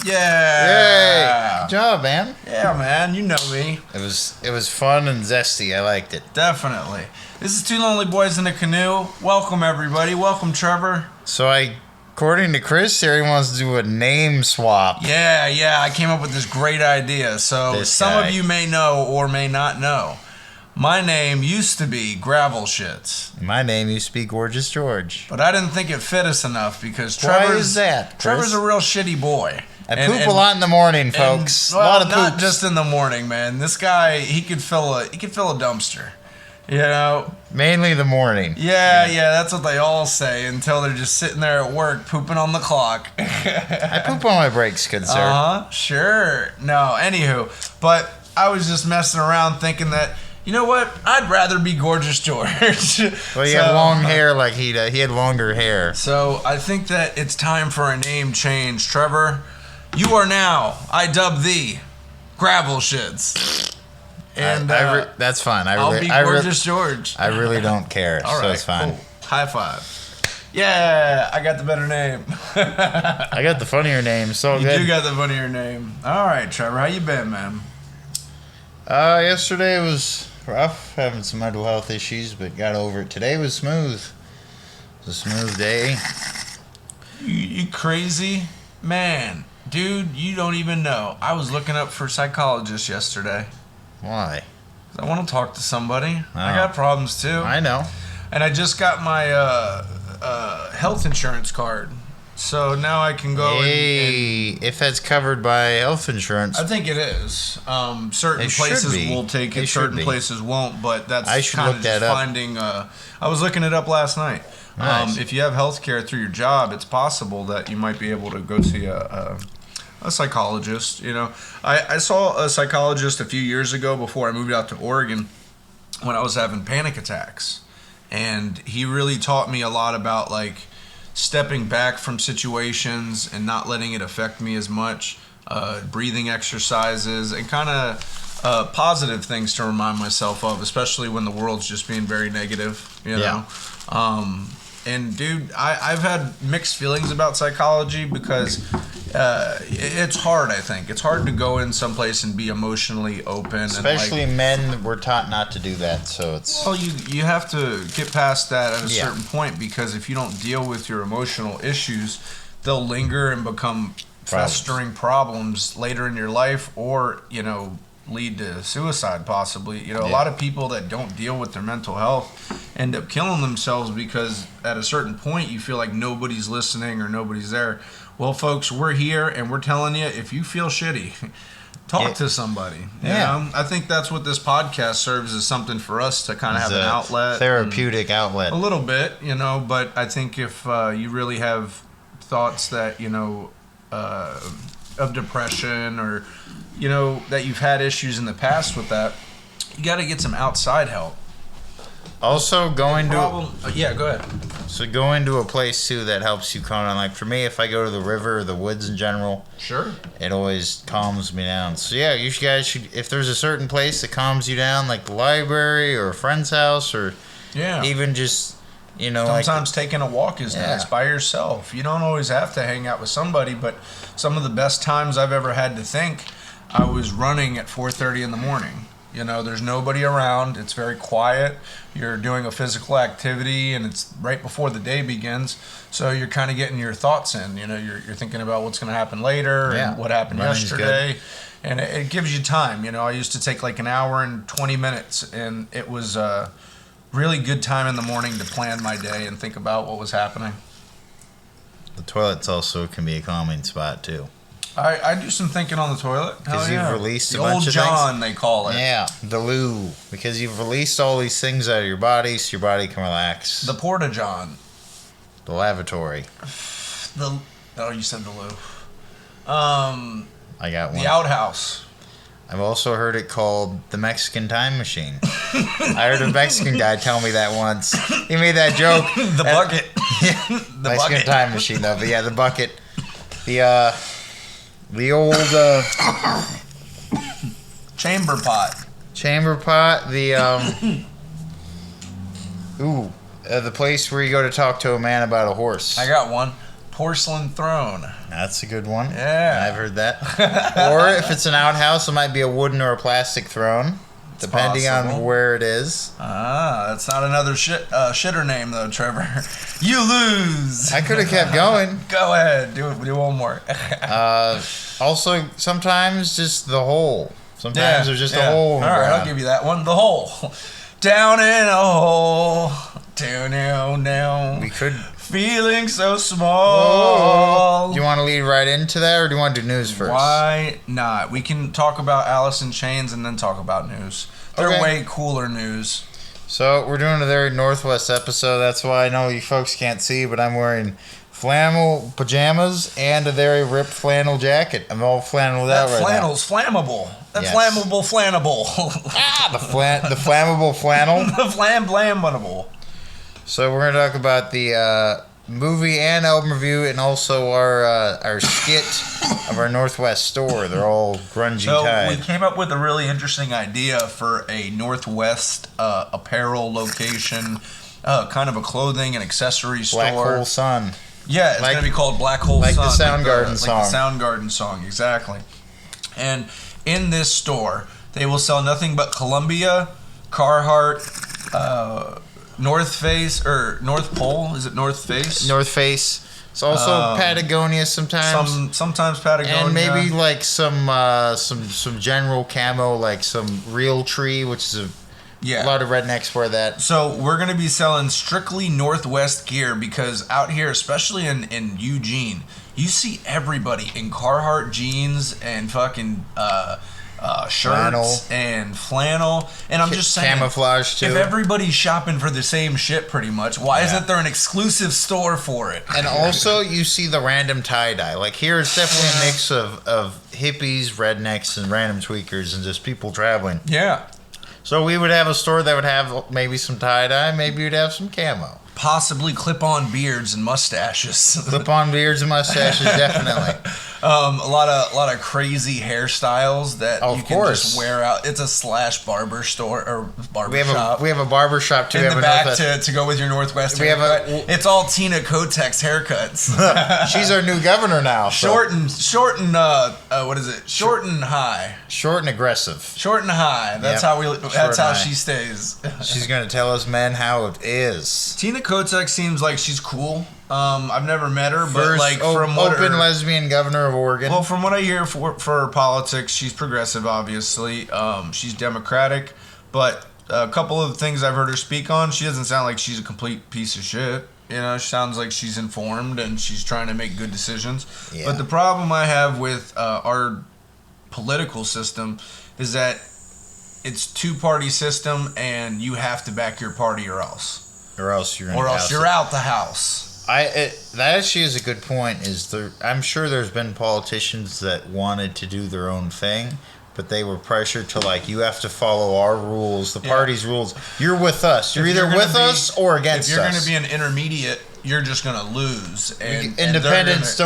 Yeah. Yay! Good job, man. Yeah, man. You know me. It was fun and zesty. I liked it. Definitely. This is Two Lonely Boys in a Canoe. Welcome, everybody. Welcome, Trevor. So according to Chris here, he wants to do a name swap. Yeah. I came up with this great idea. So some guy. of you may know or may not know. My name used to be Gravel Shits. My name used to be Gorgeous George. But I didn't think it fit us enough because Why is that, Chris? Trevor's a real shitty boy. I poop a lot in the morning, folks. Well, a lot of not poops. just in the morning, man. This guy, he could fill a dumpster. You know? Mainly the morning. Yeah, that's what they all say until they're just sitting there at work pooping on the clock. I poop on my breaks, good sir. Sure. No, anywho, but I was just messing around thinking that, you know what? I'd rather be Gorgeous George. Well, you have long hair like he did. He had longer hair. So I think that it's time for a name change. Trevor, you are now, I dub thee, Gravel Shits. And that's fine. I'll be Gorgeous George. I really don't care, All right, so it's fine. Cool. High five. Yeah, I got the better name. I got the funnier name, so you good. do got the funnier name. All right, Trevor, how you been, man? Yesterday was rough, having some mental health issues, but got over it. Today was smooth. It was a smooth day. You crazy? Man, dude, you don't even know. I was looking up for psychologists yesterday. Why? I want to talk to somebody. Oh. I got problems, too. I know. And I just got my health insurance card. So now I can go and if that's covered by health insurance. I think it is. Certain places will take it, certain places won't, but that's kind of just finding. I was looking it up last night. Nice. If you have health care through your job, it's possible that you might be able to go see a psychologist. You know, I saw a psychologist a few years ago before I moved out to Oregon when I was having panic attacks. And he really taught me a lot about, like, stepping back from situations and not letting it affect me as much, breathing exercises, and kind of positive things to remind myself of, especially when the world's just being very negative, you know? And, dude, I've had mixed feelings about psychology because it's hard, I think. It's hard to go in someplace and be emotionally open. Especially men, we're taught not to do that, so it's... Well, you have to get past that at a certain point, because if you don't deal with your emotional issues, they'll linger and become festering problems later in your life, or, you know, lead to suicide possibly. You know, a lot of people that don't deal with their mental health end up killing themselves because at a certain point you feel like nobody's listening or nobody's there. Well, folks, we're here and we're telling you, if you feel shitty, talk to somebody. You know? I think that's what this podcast serves as, something for us to kind of have an outlet. Therapeutic outlet. A little bit, you know, but I think if you really have thoughts that, you know, of depression, or, you know, that you've had issues in the past with that, you got to get some outside help. Also, going go ahead. So going to a place too that helps you calm down. Like for me, if I go to the river or the woods in general, it always calms me down. So yeah, you guys should. If there's a certain place that calms you down, like the library or a friend's house, or even just, you know, sometimes taking a walk is nice by yourself. You don't always have to hang out with somebody, but some of the best times I've ever had to think, I was running at 4:30 in the morning. You know, there's nobody around. It's very quiet. You're doing a physical activity, and it's right before the day begins. So you're kind of getting your thoughts in. You know, you're thinking about what's going to happen later and what happened yesterday. And it gives you time. You know, I used to take like an hour and 20 minutes, and it was a really good time in the morning to plan my day and think about what was happening. The toilets also can be a calming spot, too. I do some thinking on the toilet. Because you've released the a bunch old of John, things. they call it. Yeah, the loo. Because you've released all these things out of your body, so your body can relax. The Porta John. The lavatory. You said the loo. I got one. The outhouse. I've also heard it called the Mexican time machine. I heard a Mexican guy tell me that once. He made that joke. The bucket. The Mexican bucket. Time machine, though. But yeah, the bucket. The old chamber pot. The place where you go to talk to a man about a horse. I got one. porcelain throne. That's a good one. Yeah. I've heard that. Or if it's an outhouse, it might be a wooden or a plastic throne, depending on where it is. Ah, that's not another shitter name, though, Trevor. You lose. I could have kept going. Go ahead. Do one more. Also, sometimes just the hole. Sometimes there's just a hole in the ground. All right, ground. I'll give you that one. The hole. Down in a hole. Down. We could. Feeling so small. Do you want to lead right into that, or do you want to do news first? Why not? We can talk about Alice in Chains and then talk about news. They're way cooler news. So we're doing a very Northwest episode. That's why I know you folks can't see, but I'm wearing flannel pajamas and a very ripped flannel jacket. I'm all flanneled out right now. That flannel's flammable. That flannable. The flammable flannel. The flammable. So we're going to talk about the movie and album review, and also our skit of our Northwest store. They're all grungy tied. We came up with a really interesting idea for a Northwest apparel location, kind of a clothing and accessory store. Black Hole Sun. Yeah, it's going to be called Black Hole Sun. Like the Soundgarden song. Like the Soundgarden song, exactly. And in this store, they will sell nothing but Columbia, Carhartt, North Face or North Pole. Is it North Face? North Face. It's also Patagonia sometimes. Sometimes Patagonia. And maybe like some general camo, like some Real Tree, which is a lot of rednecks wear that. So we're going to be selling strictly Northwest gear because out here, especially in Eugene, you see everybody in Carhartt jeans and fucking shirts and flannel. And I'm just saying, camouflage too. If everybody's shopping for the same shit pretty much, why isn't there an exclusive store for it? And also you see the random tie-dye. Like here it's definitely a mix of hippies, rednecks, and random tweakers and just people traveling. Yeah. So we would have a store that would have maybe some tie-dye, maybe you'd have some camo. Possibly clip-on beards and mustaches. Clip-on beards and mustaches, definitely. A lot of crazy hairstyles that you can just wear out. It's a / barber store or barber shop. We have a barber shop too. In the back to go with your Northwest haircut. It's all Tina Kotek's haircuts. She's our new governor now. Short and what is it? Short and high. Short and aggressive. Short and high. That's how she stays. She's gonna tell us men how it is. Tina Kotek seems like she's cool. I've never met her, but from what open lesbian governor of Oregon. Well, from what I hear for politics, she's progressive. Obviously, she's Democratic, but a couple of things I've heard her speak on, she doesn't sound like she's a complete piece of shit. You know, she sounds like she's informed and she's trying to make good decisions. Yeah. But the problem I have with our political system is that it's two-party system, and you have to back your party, or else you're out the house. That actually is a good point. I'm sure there's been politicians that wanted to do their own thing, but they were pressured to you have to follow our rules, the party's rules. You're with us. You're either with us or against us. If you're going to be an intermediate, you're just going to lose. And independents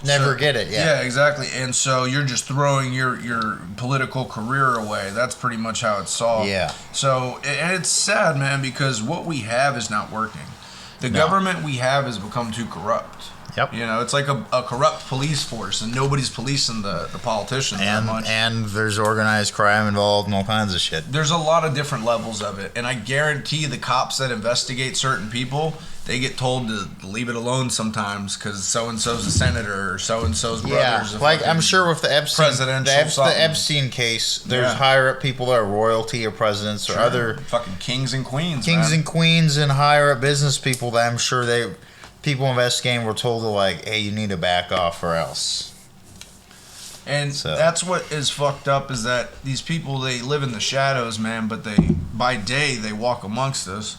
never get it. Yeah, exactly. And so you're just throwing your political career away. That's pretty much how it's solved. Yeah. So and it's sad, man, because what we have is not working. The government we have has become too corrupt. Yep. You know, it's like a corrupt police force, and nobody's policing the politicians that much. And there's organized crime involved and all kinds of shit. There's a lot of different levels of it, and I guarantee the cops that investigate certain people, they get told to leave it alone sometimes because so-and-so's a senator or so-and-so's brother's I'm sure with the the Epstein case, there's higher-up people that are royalty or presidents or other... Fucking kings and queens, and queens and higher-up business people that I'm sure people investigating were told to hey, you need to back off or else. And that's what is fucked up is that these people, they live in the shadows, man, but by day they walk amongst us.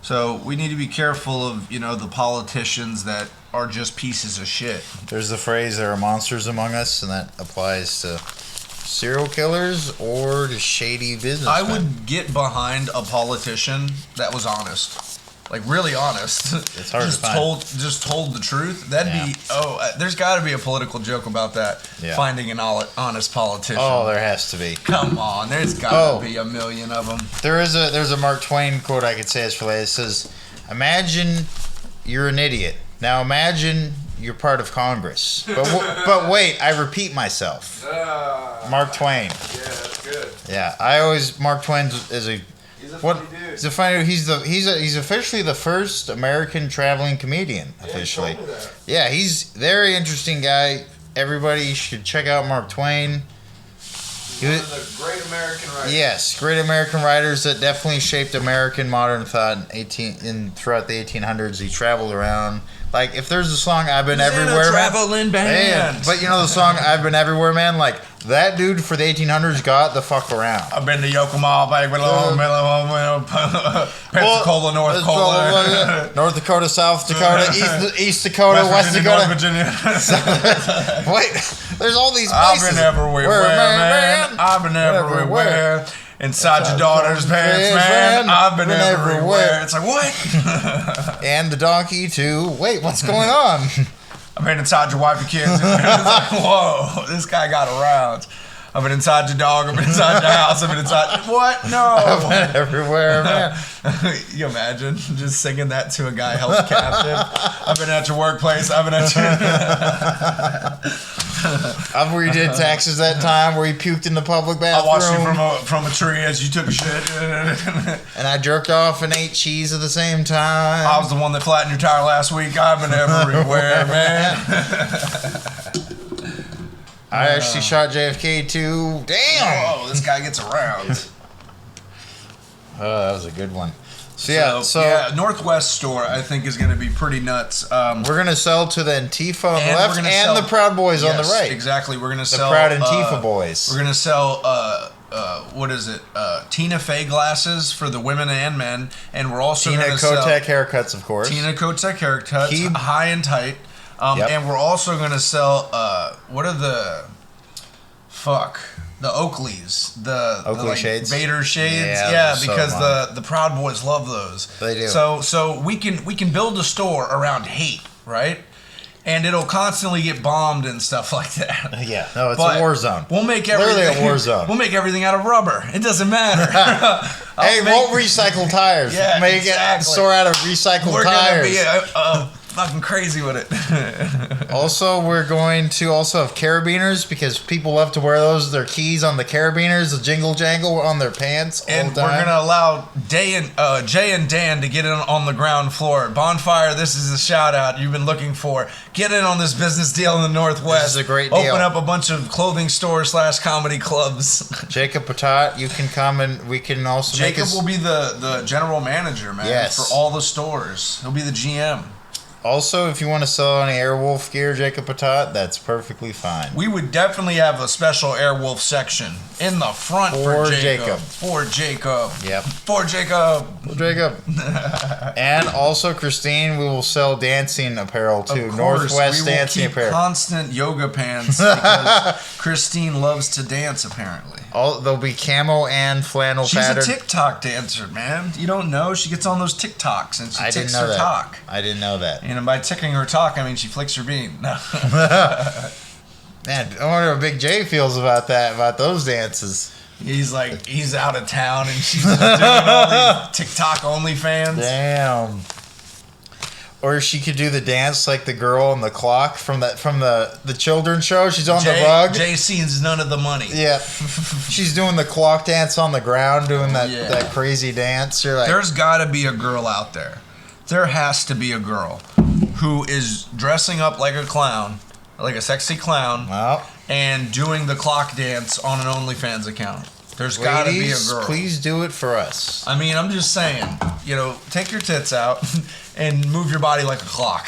So we need to be careful of, the politicians that are just pieces of shit. There's the phrase, there are monsters among us, and that applies to serial killers or to shady businessmen. I would get behind a politician that was honest. Really honest. It's hard to find. Just told the truth. That'd be there's got to be a political joke about that. Yeah. Finding an honest politician. Oh, there has to be. Come on, there's got to be a million of them. There's a Mark Twain quote I could say as for that. It says, "Imagine you're an idiot. Now imagine you're part of Congress. But wait, I repeat myself. Mark Twain. Yeah, that's good. Yeah, Mark Twain is a. He's a funny dude. He's a funny. He's officially the first American traveling comedian. Officially. Yeah, he's a very interesting guy. Everybody should check out Mark Twain. He's one of the great American writers. Yes, great American writers that definitely shaped American modern thought throughout the 1800s. He traveled around. Like, if there's a song, I've Been Everywhere, in a traveling band. Man. But you know the song, I've Been Everywhere, man? Like, that dude for the 1800s got the fuck around. I've been to Yokohama, Pensacola, North Dakota. North Dakota, South Dakota, East Dakota, West Dakota. North Virginia. Wait, there's all these places. I've been everywhere, man. I've been everywhere. Inside your daughter's pants, man. I've been everywhere. It's like, what? And the donkey, too. Wait, what's going on? I've been inside your wife and kids. It's like, whoa, this guy got around. I've been inside your dog. I've been inside your house. I've been inside. What? No. I've been everywhere, man. You imagine just singing that to a guy held captive? I've been at your workplace. I've been at your. Where you did taxes that time, where you puked in the public bathroom. I watched you from a tree as you took a shit. And I jerked off and ate cheese at the same time. I was the one that flattened your tire last week. I've been everywhere, man. I actually shot JFK too. Damn! Whoa, this guy gets around. Oh, that was a good one. So Northwest store I think is going to be pretty nuts. We're going to sell to the Antifa on the left and the Proud Boys on the right. Exactly. We're going to sell the Proud Antifa boys. We're going to sell what is it? Tina Fey glasses for the women and men, and we're also Tina Kotek haircuts, of course. Tina Kotek haircuts, high and tight. And we're also going to sell what are the Oakleys, the Oakley shades, Vader shades, because the Proud Boys love those. They do. So we can build a store around hate, right? And it'll constantly get bombed and stuff like that. Yeah, no, it's a war zone. We'll make literally a war zone. We'll make everything out of rubber. It doesn't matter. We'll recycle tires. Yeah, make it store out of recycled tires. We're gonna be fucking crazy with it. Also, we're going to also have carabiners because people love to wear those. Their keys on the carabiners, the jingle jangle on their pants. And all the time. We're gonna allow Jay and Dan to get in on the ground floor. Bonfire, this is a shout out you've been looking for. Get in on this business deal in the Northwest. This is a great deal. Open up a bunch of clothing stores / comedy clubs. Jacob Patat, you can come and we can also Jacob will be the general manager, man, for all the stores. He'll be the GM. Also, if you want to sell any Airwolf gear, Jacob Patat, that's perfectly fine. We would definitely have a special Airwolf section in the front for Jacob. For Jacob. Yep. For Jacob. For Jacob. And also, Christine, we will sell dancing apparel too. Northwest dancing apparel. Constant yoga pants because Christine loves to dance, apparently. There'll be camo and flannel pattern. She's a TikTok dancer, man. You don't know? She gets on those TikToks and she ticks her talk. I didn't know that. And by ticking her talk, I mean she flicks her bean. No. Man, I wonder what Big J feels about that, about those dances. He's out of town and she's just doing all these TikTok OnlyFans. Damn. Or she could do the dance like the girl on the clock from the children's show. She's on the rug. Jay sees none of the money. Yeah. She's doing the clock dance on the ground, doing that crazy dance. You're like, there's got to be a girl out there. There has to be a girl who is dressing up like a clown, like a sexy clown, and doing the clock dance on an OnlyFans account. There's got to be a girl. Please do it for us. I mean, I'm just saying, take your tits out and move your body like a clock.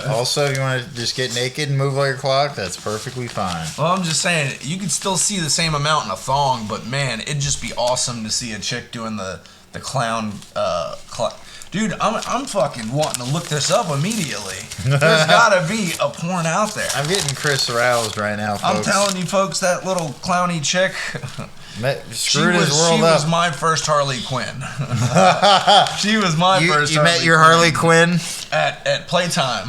Also, if you want to just get naked and move like a clock, that's perfectly fine. Well, I'm just saying, you could still see the same amount in a thong, but man, it'd just be awesome to see a chick doing the clown clock. Dude, I'm fucking wanting to look this up immediately. There's gotta be a porn out there. I'm getting Chris aroused right now, folks. I'm telling you, folks, that little clowny chick. She was my first Harley Quinn. She was my first. You met your Harley Quinn at playtime.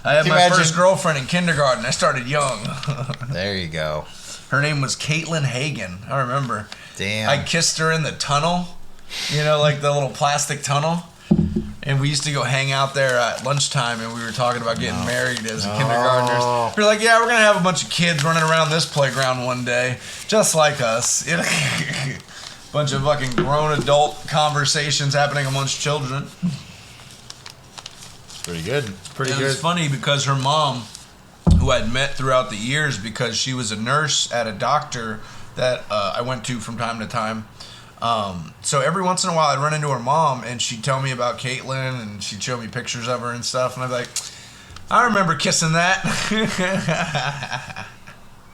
I had my first girlfriend in kindergarten. I started young. There you go. Her name was Caitlin Hagen. I remember. Damn. I kissed her in the tunnel. Like the little plastic tunnel. And we used to go hang out there at lunchtime, and we were talking about getting married as kindergartners. We were like, yeah, we're going to have a bunch of kids running around this playground one day, just like us. Bunch of fucking grown adult conversations happening amongst children. Pretty good. Pretty good. It was funny because her mom, who I'd met throughout the years because she was a nurse at a doctor that I went to from time to time. So every once in a while I'd run into her mom and she'd tell me about Caitlin and she'd show me pictures of her and stuff. And I'd be like, I remember kissing that.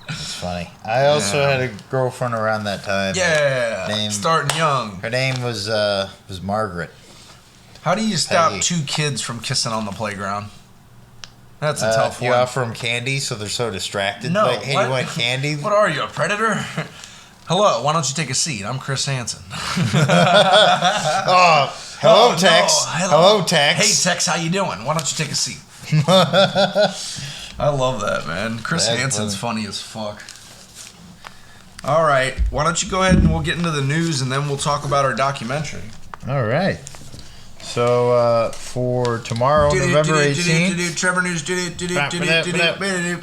That's funny. I also had a girlfriend around that time. Yeah, starting young. Her name was Margaret. How do you stop two kids from kissing on the playground? That's a tough one. You offer them candy so they're so distracted. No, like, hey, you want candy? What are you, a predator? Hello, why don't you take a seat? I'm Chris Hansen. Hello, Tex. No, hello, Tex. Hey, Tex, how you doing? Why don't you take a seat? I love that, man. Chris Hansen's funny as fuck. All right, why don't you go ahead and we'll get into the news and then we'll talk about our documentary. All right. So for tomorrow, November 18th. Trevor News.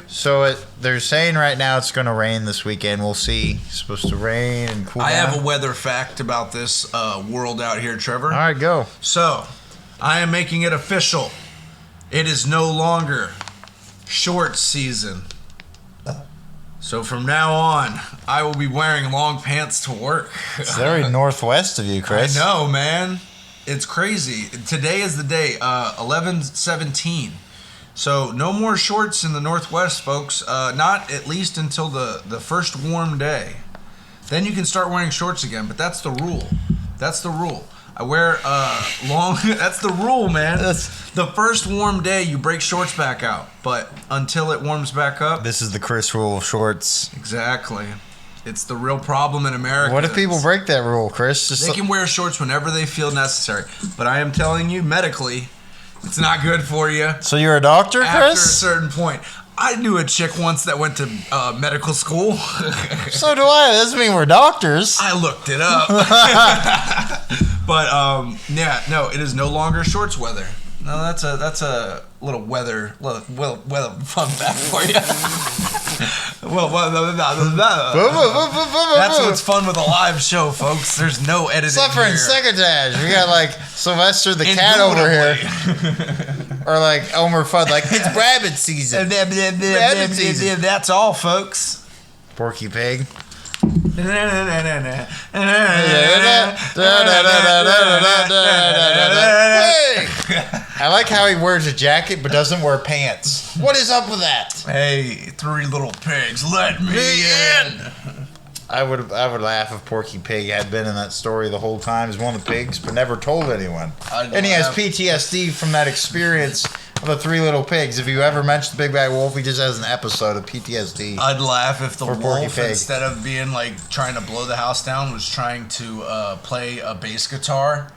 So they're saying right now it's going to rain this weekend. We'll see. It's supposed to rain and cool down. I have a weather fact about this world out here, Trevor. All right, go. So I am making it official. It is no longer short season. So from now on, I will be wearing long pants to work. It's very northwest of you, Chris. I know, man. It's crazy. Today is the day, 11/17. So no more shorts in the Northwest, folks. Not at least until the first warm day. Then you can start wearing shorts again, but that's the rule. That's the rule. I wear long... That's the rule, man. The first warm day, you break shorts back out. But until it warms back up... This is the Chris rule of shorts. Exactly. It's the real problem in America. What if people break that rule, Chris? They can wear shorts whenever they feel necessary. But I am telling you, medically, it's not good for you. So you're a doctor, Chris? After a certain point. I knew a chick once that went to medical school. So do I. That doesn't mean we're doctors. I looked it up. But, yeah, no, it is no longer shorts weather. No, that's a little weather fun fact for you. That's what's fun with a live show, folks. There's no editing. Suffering here. Secretary. We got like Sylvester the cat over here. Or like Elmer Fudd, like it's rabbit season. Rabbit season. That's all, folks. Porky Pig. Hey, I like how he wears a jacket but doesn't wear pants. What is up with that? Hey, three little pigs, let me in. I would laugh if Porky Pig had been in that story the whole time as one of the pigs, but never told anyone. And he has PTSD from that experience of the three little pigs. If you ever mention the Big Bad Wolf, he just has an episode of PTSD. I'd laugh if the wolf, instead of being like trying to blow the house down, was trying to play a bass guitar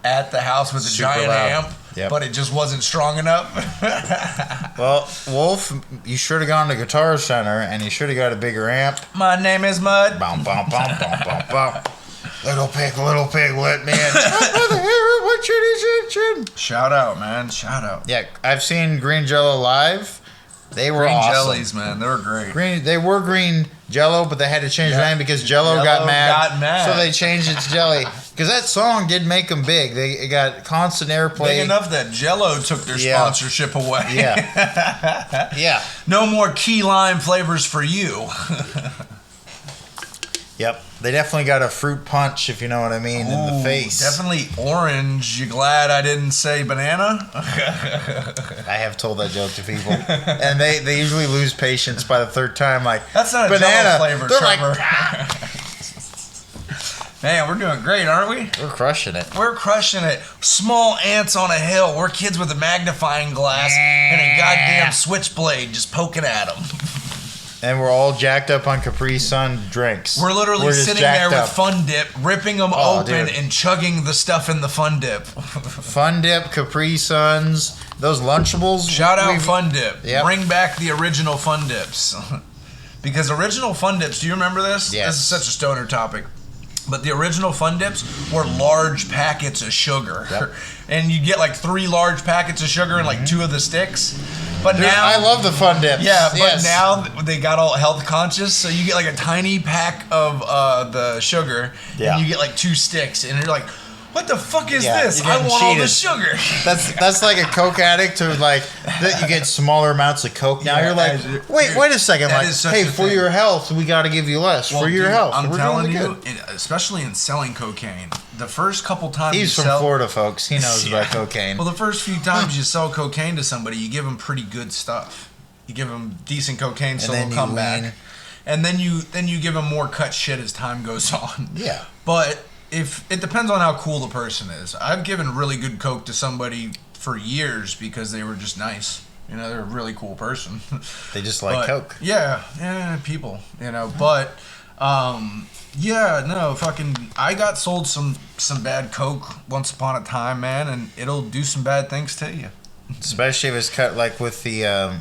at the house with a giant amp, but it just wasn't strong enough. Well, Wolf, you should have gone to Guitar Center and you should have got a bigger amp. My name is Mud. Bum, bum, bum, bum, bum, bum. Little pig, let me in. Shout out, man. Shout out. Yeah, I've seen Green Jello live. They were awesome. Green jellies, man. They were great. They were green Jello, but they had to change the name because Jello got mad. So they changed it to Jelly. Because that song did make them big. It got constant airplay. Big enough that Jello took their sponsorship away. Yeah. Yeah. No more key lime flavors for you. Yep. They definitely got a fruit punch, if you know what I mean, in the face. Definitely orange. You glad I didn't say banana? I have told that joke to people. And they usually lose patience by the third time. Like, that's not banana. A Jello flavor, They're Trevor. like, man, we're doing great, aren't we? We're crushing it. We're crushing it. Small ants on a hill. We're kids with a magnifying glass and a goddamn switchblade just poking at them. And we're all jacked up on Capri Sun drinks. We're literally sitting there with Fun Dip, ripping them open and chugging the stuff in the Fun Dip. Fun Dip, Capri Suns, those Lunchables. Shout out Fun Dip. Yep. Bring back the original Fun Dips. Because original Fun Dips, do you remember this? Yes. This is such a stoner topic. But the original Fun Dips were large packets of sugar. Yep. And you get like 3 large packets of sugar and like 2 of the sticks. But Dude, now I love the Fun Dips. Yeah, but yes. now they got all health conscious, so you get like a tiny pack of the sugar, Yeah. and you get like 2 sticks, and you're like, what the fuck is Yeah, this? you're I getting want all the cheated. sugar. That's like a Coke addict who like that you get smaller amounts of Coke. Now Yeah, you're like, dude, wait a second, that like, is such hey, a for thing. your health, we got to give you less. Well, for your dude, health, I'm we're telling doing you, good. especially in selling cocaine, the first couple times He's you from sell, Florida, folks. He knows about cocaine. Well, the first few times you sell cocaine to somebody, you give them pretty good stuff. You give them decent cocaine, so then they'll you come back. And then you give them more cut shit as time goes on. Yeah. But if it depends on how cool the person is. I've given really good coke to somebody for years because they were just nice. You know, they're a really cool person. They just like Coke. Yeah, people. You know, but yeah, no, fucking. I got sold some bad coke once upon a time, man, and it'll do some bad things to you. Especially if it's cut like with the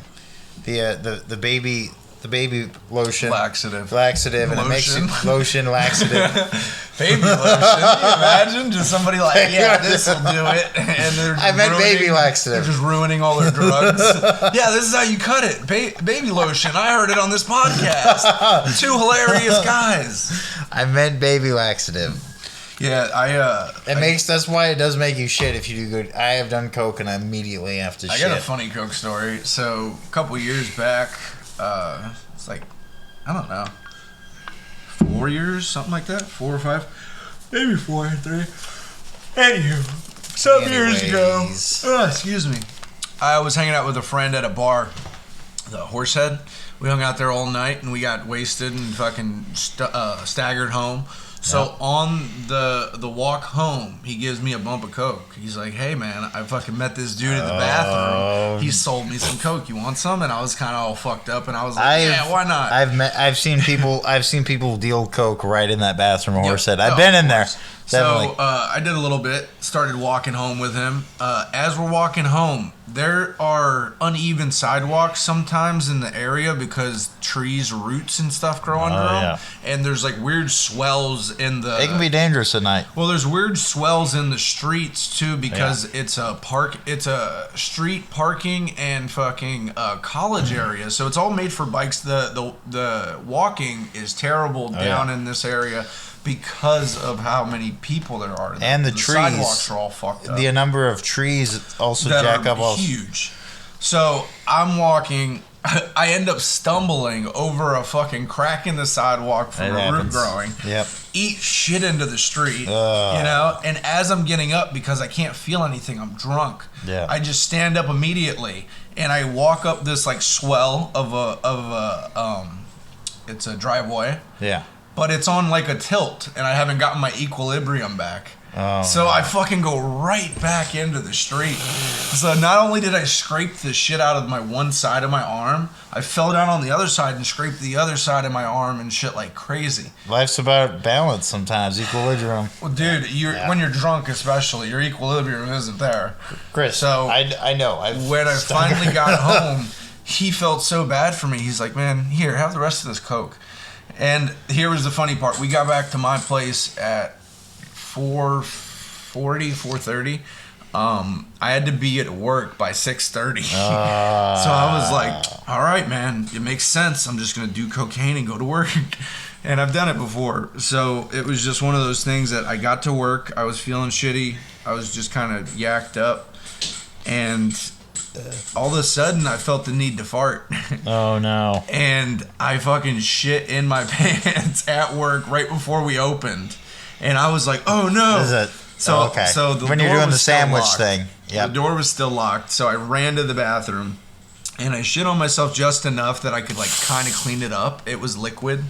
baby lotion Laxative, and it makes you lotion laxative. Baby lotion. Can you imagine just somebody like, yeah, this will do it, and they're I meant baby laxative. They're just ruining all their drugs. Yeah, this is how you cut it. Baby lotion. I heard it on this podcast. 2 hilarious guys. I meant baby laxative. Yeah, That's why it does make you shit if you do good. I have done coke and I immediately have to shit. I got a funny coke story. So a couple years back, it's like, I don't know, 4 years, something like that, 4 or 5, maybe 4 and 3. Anywho, some years ago, excuse me, I was hanging out with a friend at a bar, the Horsehead. We hung out there all night and we got wasted and fucking staggered home. So on the walk home, he gives me a bump of coke. He's like, "Hey man, I fucking met this dude in the bathroom. He sold me some coke. You want some?" And I was kind of all fucked up, and I was like, "Yeah, why not?" I've seen people deal coke right in that bathroom. Horsehead. I've been in there. Definitely. So I did a little bit. Started walking home with him. As we're walking home, there are uneven sidewalks sometimes in the area because trees, roots, and stuff grow under them. Yeah. And there's like weird swells in the. It can be dangerous at night. Well, there's weird swells in the streets too because it's a park. It's a street parking and fucking college area. So it's all made for bikes. The walking is terrible down in this area. Because of how many people there are, and the trees, sidewalks are all fucked up. The number of trees also that jack up. Huge. So I'm walking. I end up stumbling over a fucking crack in the sidewalk from a root growing. Yep. Eat shit into the street. You know. And as I'm getting up, because I can't feel anything, I'm drunk. Yeah. I just stand up immediately and I walk up this like swell of a it's a driveway. Yeah. But it's on like a tilt, and I haven't gotten my equilibrium back. Oh, so I fucking go right back into the street. So not only did I scrape the shit out of my one side of my arm, I fell down on the other side and scraped the other side of my arm and shit like crazy. Life's about balance sometimes, equilibrium. Well, dude, when you're drunk especially, your equilibrium isn't there. Chris, so I know. When I finally got home, he felt so bad for me. He's like, man, here, have the rest of this Coke. And here was the funny part. We got back to my place at 4:40, 4:30. I had to be at work by 6:30. So I was like, all right, man, it makes sense. I'm just going to do cocaine and go to work. And I've done it before. So it was just one of those things that I got to work. I was feeling shitty. I was just kind of yacked up. And all of a sudden, I felt the need to fart. Oh, no. And I fucking shit in my pants at work right before we opened. And I was like, oh, no. So the when you're doing the sandwich thing. Yeah. The door was still locked. So I ran to the bathroom. And I shit on myself just enough that I could, like, kind of clean it up. It was liquid.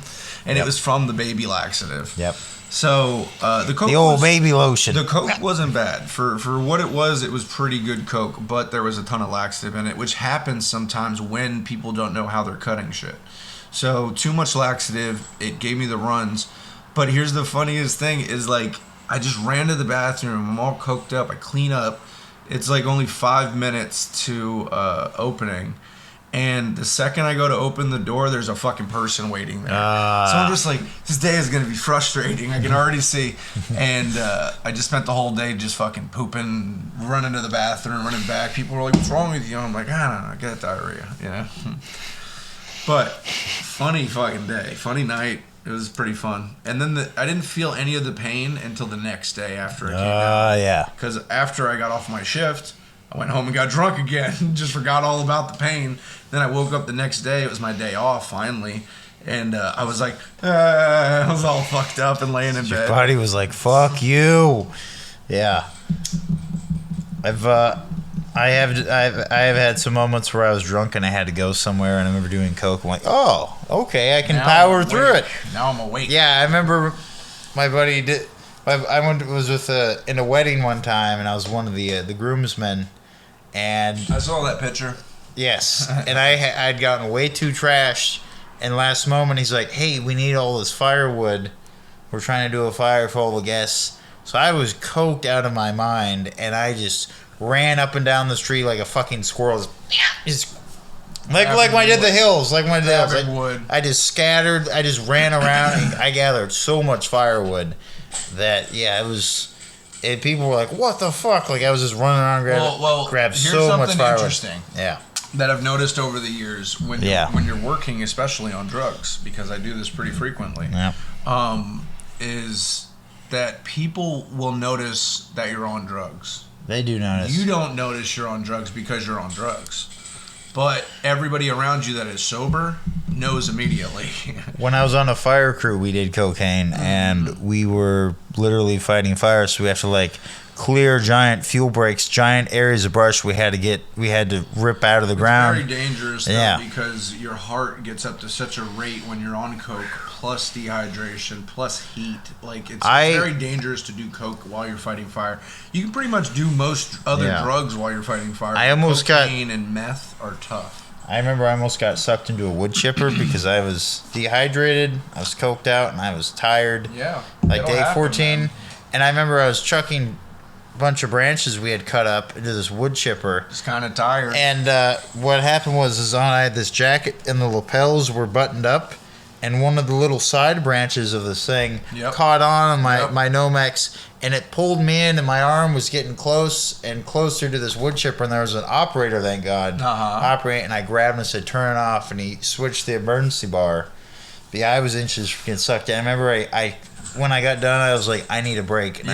And it was from the baby laxative. Yep. So the Coke, the old baby lotion. The Coke wasn't bad for what it was pretty good Coke, but there was a ton of laxative in it, which happens sometimes when people don't know how they're cutting shit. So too much laxative, it gave me the runs. But here's the funniest thing is like I just ran to the bathroom. I'm all coked up. I clean up. It's like only 5 minutes to opening. And the second I go to open the door, there's a fucking person waiting there. So I'm just like, this day is going to be frustrating. I can already see. And I just spent the whole day just fucking pooping, running to the bathroom, running back. People were like, what's wrong with you? And I'm like, I don't know, I got diarrhea, you know? But funny fucking day, funny night. It was pretty fun. And then I didn't feel any of the pain until the next day after I came down. Yeah. Because after I got off my shift, I went home and got drunk again. Just forgot all about the pain. Then I woke up the next day. It was my day off, finally. And I was like, I was all fucked up and laying in bed. Your body was like, fuck you. Yeah. I have had some moments where I was drunk and I had to go somewhere, and I remember doing coke. I'm like, oh, okay, I can power through it. Now I'm awake. Yeah, I remember my buddy did. Was with in a wedding one time, and I was one of the groomsmen, and I saw that picture. Yes, and I'd gotten way too trashed, and last moment he's like, hey, we need all this firewood. We're trying to do a fire for all the guests. So I was coked out of my mind, and I just ran up and down the street like a fucking squirrel. Just like when I did the hills. I just scattered. I just ran around. And I gathered so much firewood that, it was... And people were like, what the fuck? Like, I was just running around and grabbed so much firewood. Interesting. Yeah. That I've noticed over the years when you're working, especially on drugs, because I do this pretty frequently, is that people will notice that you're on drugs. They do notice. You don't notice you're on drugs because you're on drugs. But everybody around you that is sober knows immediately. When I was on a fire crew, we did cocaine, and we were literally fighting fire, so we have to clear giant fuel breaks, giant areas of brush we had to rip out of the ground. It's very dangerous though, because your heart gets up to such a rate when you're on coke, plus dehydration, plus heat. It's very dangerous to do coke while you're fighting fire. You can pretty much do most other drugs while you're fighting fire. Cocaine and meth are tough. I remember I almost got sucked into a wood chipper because I was dehydrated, I was coked out, and I was tired. Yeah. Day 14. Man. And I remember I was chucking bunch of branches we had cut up into this wood chipper. Just kind of tired. And what happened was I had this jacket and the lapels were buttoned up, and one of the little side branches of this thing caught on my Nomex, and it pulled me in, and my arm was getting close and closer to this wood chipper, and there was an operator, thank God, operating, and I grabbed him and said, turn it off, and he switched the emergency bar. But I was inches from getting sucked in. I remember I when I got done, I was like, I need a break, and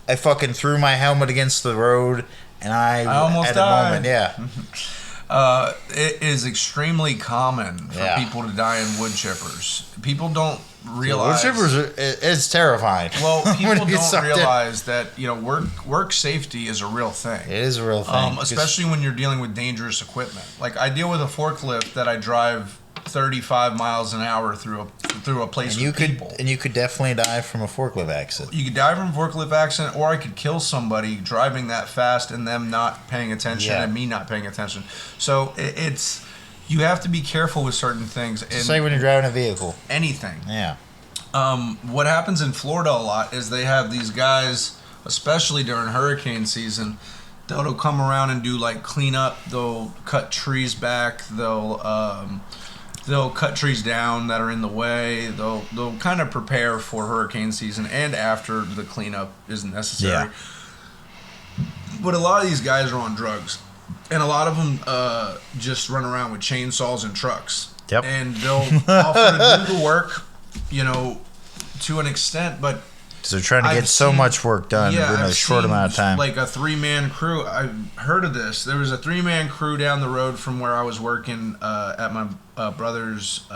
I fucking threw my helmet against the road, and I almost died. Moment, it is extremely common for people to die in wood chippers. People don't realize... Wood chippers, it's terrifying. Well, people don't realize that, work safety is a real thing. It is a real thing. Especially when you're dealing with dangerous equipment. I deal with a forklift that I drive 35 miles an hour through a place with people. And you could definitely die from a forklift accident. You could die from a forklift accident, or I could kill somebody driving that fast and them not paying attention and me not paying attention. So you have to be careful with certain things. It's like when you're driving a vehicle. Anything. Yeah. What happens in Florida a lot is they have these guys, especially during hurricane season, they'll come around and do cleanup. They'll cut trees back. They'll cut trees down that are in the way. They'll kind of prepare for hurricane season and after the cleanup is necessary. Yeah. But a lot of these guys are on drugs, and a lot of them just run around with chainsaws and trucks. Yep. And they'll offer to do the work, to an extent, but so they're trying to get so much work done in a short amount of time. Like a 3-man crew. I've heard of this. There was a 3-man crew down the road from where I was working at my brother's.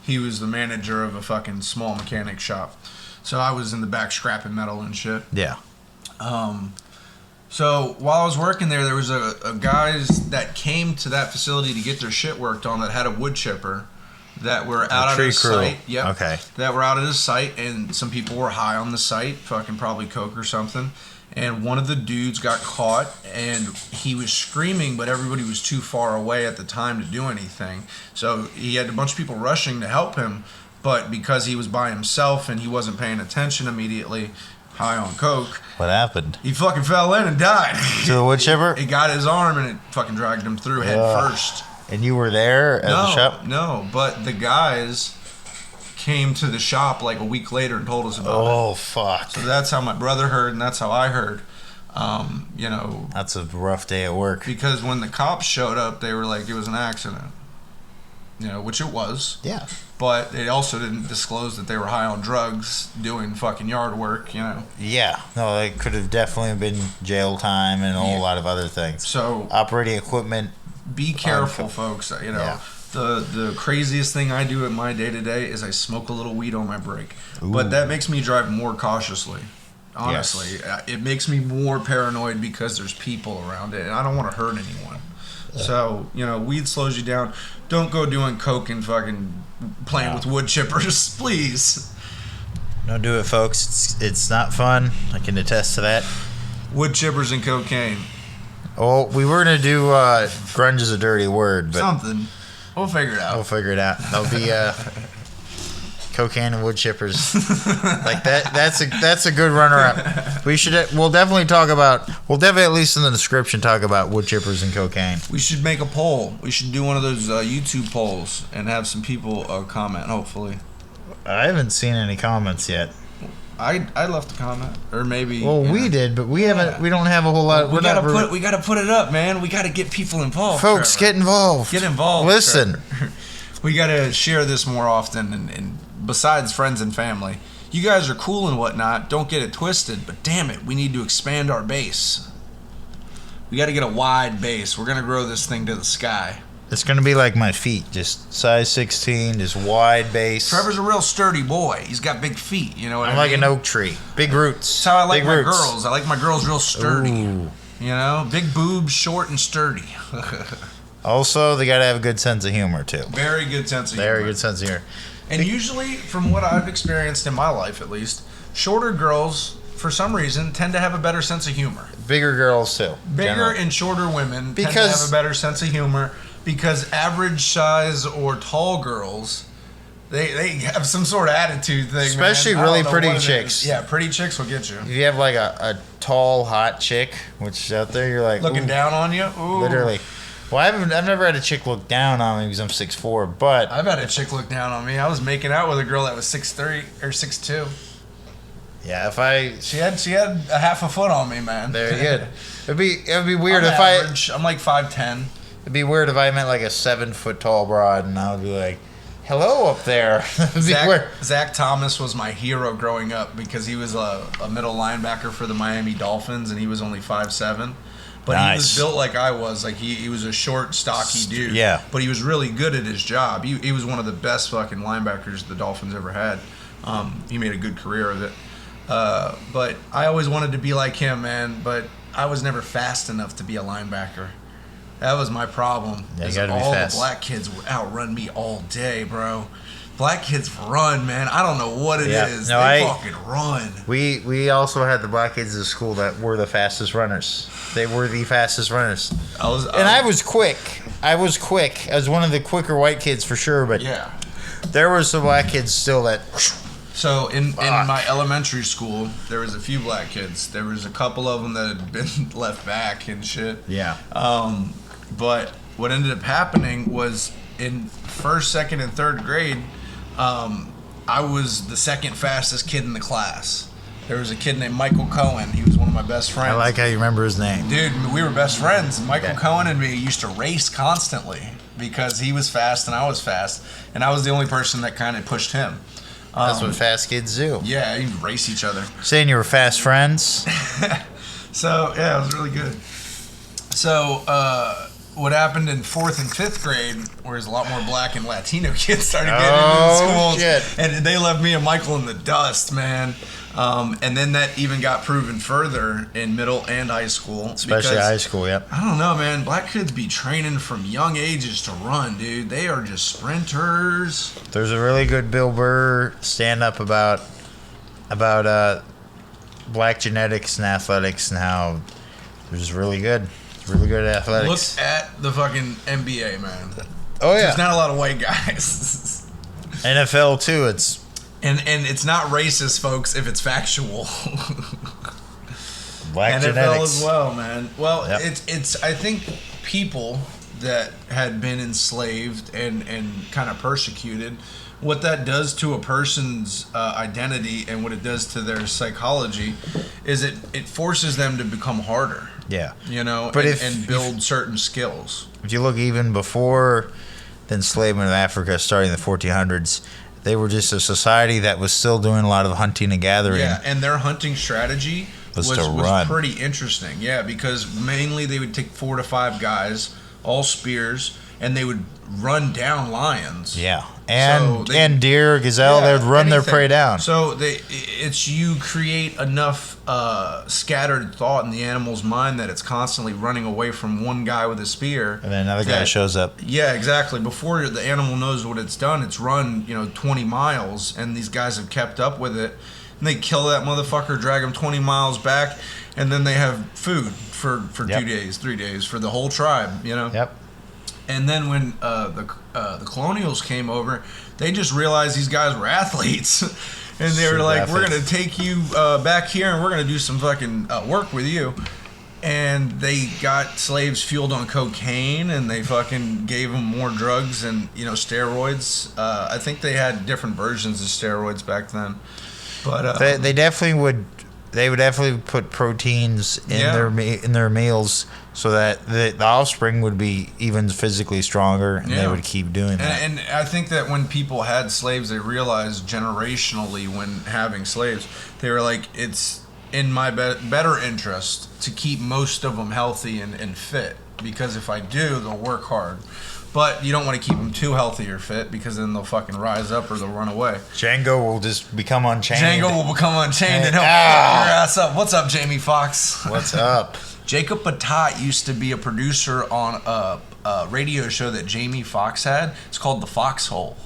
He was the manager of a fucking small mechanic shop. So I was in the back scrapping metal and shit. Yeah. So while I was working there was a guys that came to that facility to get their shit worked on that had a wood chipper. That were out of his site. Yep. Okay. That were out of his site, and some people were high on the site, fucking probably coke or something. And one of the dudes got caught, and he was screaming, but everybody was too far away at the time to do anything. So he had a bunch of people rushing to help him, but because he was by himself and he wasn't paying attention immediately, high on coke. What happened? He fucking fell in and died. To the wood chipper? It got his arm and it fucking dragged him through head first. And you were there at the shop? No, but the guys came to the shop like a week later and told us about it. Oh, fuck. So that's how my brother heard, and that's how I heard. You know, that's a rough day at work. Because when the cops showed up, they were like, it was an accident. You know, which it was. Yeah. But they also didn't disclose that they were high on drugs doing fucking yard work, you know. Yeah. No, it could have definitely been jail time and a whole lot of other things. So operating equipment. Be careful, folks. You know, the craziest thing I do in my day-to-day is I smoke a little weed on my break. Ooh. But that makes me drive more cautiously. Honestly, it makes me more paranoid because there's people around it, and I don't want to hurt anyone. So, you know, weed slows you down. Don't go doing coke and fucking playing with wood chippers, please. Don't do it, folks. It's not fun. I can attest to that. Wood chippers and cocaine. Oh, we were going to do grunge is a dirty word, but something. We'll figure it out. That'll be cocaine and wood chippers. Like that. That's a good runner-up. We'll definitely at least in the description talk about wood chippers and cocaine. We should make a poll. We should do one of those YouTube polls and have some people comment. Hopefully. I haven't seen any comments yet. I left a comment, or maybe. Well, we did, but we haven't. We don't have a whole lot. We gotta put it up, man. We gotta get people involved. Folks, Trevor. Get involved. Get involved. Listen, we gotta share this more often, and besides friends and family, you guys are cool and whatnot. Don't get it twisted, but damn it, we need to expand our base. We gotta get a wide base. We're gonna grow this thing to the sky. It's gonna be like my feet, just size 16, just wide base. Trevor's a real sturdy boy. He's got big feet. You know what I mean? I'm like an oak tree, big roots. That's how I like my girls. I like my girls real sturdy. Ooh. You know, big boobs, short and sturdy. Also, they gotta have a good sense of humor too. Very good sense of humor. Very good sense of humor. And usually, from what I've experienced in my life at least, shorter girls, for some reason, tend to have a better sense of humor. Bigger girls too. Bigger generally. and shorter women tend to have a better sense of humor. Because average size or tall girls, they have some sort of attitude thing. Especially really pretty chicks. Yeah, pretty chicks will get you. If you have like a tall, hot chick, which out there you're like looking down on you. Ooh. Literally. Well, I've never had a chick look down on me because I'm 6'4", but I've had a chick look down on me. I was making out with a girl that was 6'3" or 6'2". Yeah, she had a half a foot on me, man. Very good. It'd be weird if I'm like 5'10". It'd be weird if I met like a 7 foot tall broad and I would be like, "Hello up there." Zach Thomas was my hero growing up because he was a middle linebacker for the Miami Dolphins and he was only 5'7". But He was built like I was. Like he was a short, stocky dude. Yeah. But he was really good at his job. He was one of the best fucking linebackers the Dolphins ever had. He made a good career of it. But I always wanted to be like him, man. But I was never fast enough to be a linebacker. That was my problem. Yeah, you gotta be all fast. The black kids would outrun me all day, bro. Black kids run, man. I don't know what it is. No, they fucking run. We also had the black kids at school that were the fastest runners. They were the fastest runners. I was quick. I was one of the quicker white kids for sure, but yeah, there were some black kids still that. So in my elementary school, there was a few black kids. There was a couple of them that had been left back and shit. Yeah. But what ended up happening was in first, second, and third grade, I was the second fastest kid in the class. There was a kid named Michael Cohen. He was one of my best friends. I like how you remember his name. Dude, we were best friends. Michael Cohen and me used to race constantly because he was fast and I was fast. And I was the only person that kind of pushed him. That's what fast kids do. Yeah, you race each other. Saying you were fast friends? So, yeah, it was really good. So, what happened in 4th and 5th grade, where there's a lot more black and Latino kids started getting into the schools. Shit. And they left me and Michael in the dust, man. And then that even got proven further in middle and high school. Especially high school, yep. I don't know, man. Black kids be training from young ages to run, dude. They are just sprinters. There's a really good Bill Burr stand-up about black genetics and athletics and how they're just really good. Really good at athletics. Look at the fucking NBA, man. Oh, yeah. There's not a lot of white guys. NFL, too. It's And it's not racist, folks, if it's factual. Black NFL genetics as well, man. Well, Yep. it's I think people that had been enslaved and kind of persecuted, what that does to a person's identity and what it does to their psychology is it forces them to become harder. Yeah. You know, But and build certain skills. If you look even before the enslavement of Africa, starting in the 1400s, they were just a society that was still doing a lot of hunting and gathering. Yeah, and their hunting strategy was pretty interesting. Yeah, because mainly they would take 4 to 5 guys, all spears, and they would run down lions. Yeah, and deer, gazelle, they would run their prey down. So you create enough scattered thought in the animal's mind that it's constantly running away from one guy with a spear, and then another guy shows up. Yeah, exactly. Before the animal knows what it's done, it's run 20 miles, and these guys have kept up with it. And they kill that motherfucker, drag him 20 miles back, and then they have food for 2 days, 3 days for the whole tribe. Yep. And then when the colonials came over, they just realized these guys were athletes. And they were like, we're going to take you back here and we're going to do some fucking work with you. And they got slaves fueled on cocaine and they fucking gave them more drugs and, steroids. I think they had different versions of steroids back then. But they definitely would. They would definitely put proteins in their meals so that the offspring would be even physically stronger, and they would keep doing that. And I think that when people had slaves, they realized generationally when having slaves, they were like, it's in my better interest to keep most of them healthy and fit, because if I do, they'll work hard. But you don't want to keep them too healthy or fit because then they'll fucking rise up or they'll run away. Django will just become unchained. Django will become unchained and he'll fuck your ass up. What's up, Jamie Foxx? What's up? Jacob Patat used to be a producer on a radio show that Jamie Foxx had. It's called The Foxhole.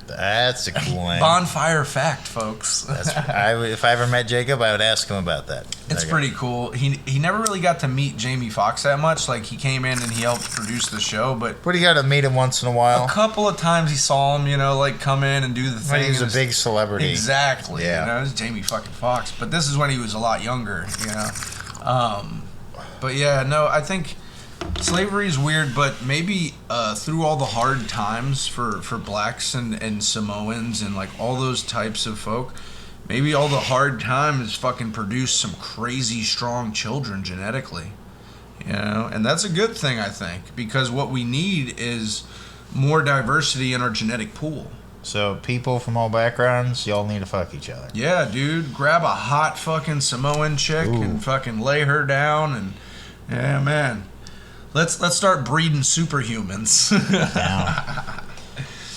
That's a cool name. Bonfire fact, folks. If I ever met Jacob, I would ask him about that. It's pretty cool. He never really got to meet Jamie Foxx that much. Like, he came in and he helped produce the show, but you got to meet him once in a while. A couple of times he saw him, like come in and do the thing. When he was a big celebrity. Exactly. Yeah. It was Jamie fucking Foxx. But this is when he was a lot younger, But yeah, no, I think slavery is weird, but maybe through all the hard times for blacks and Samoans and like all those types of folk, maybe all the hard times fucking produced some crazy strong children genetically, and that's a good thing, I think, because what we need is more diversity in our genetic pool. So people from all backgrounds, y'all need to fuck each other. Yeah, dude, grab a hot fucking Samoan chick and fucking lay her down, and yeah, man. Let's start breeding superhumans. Down.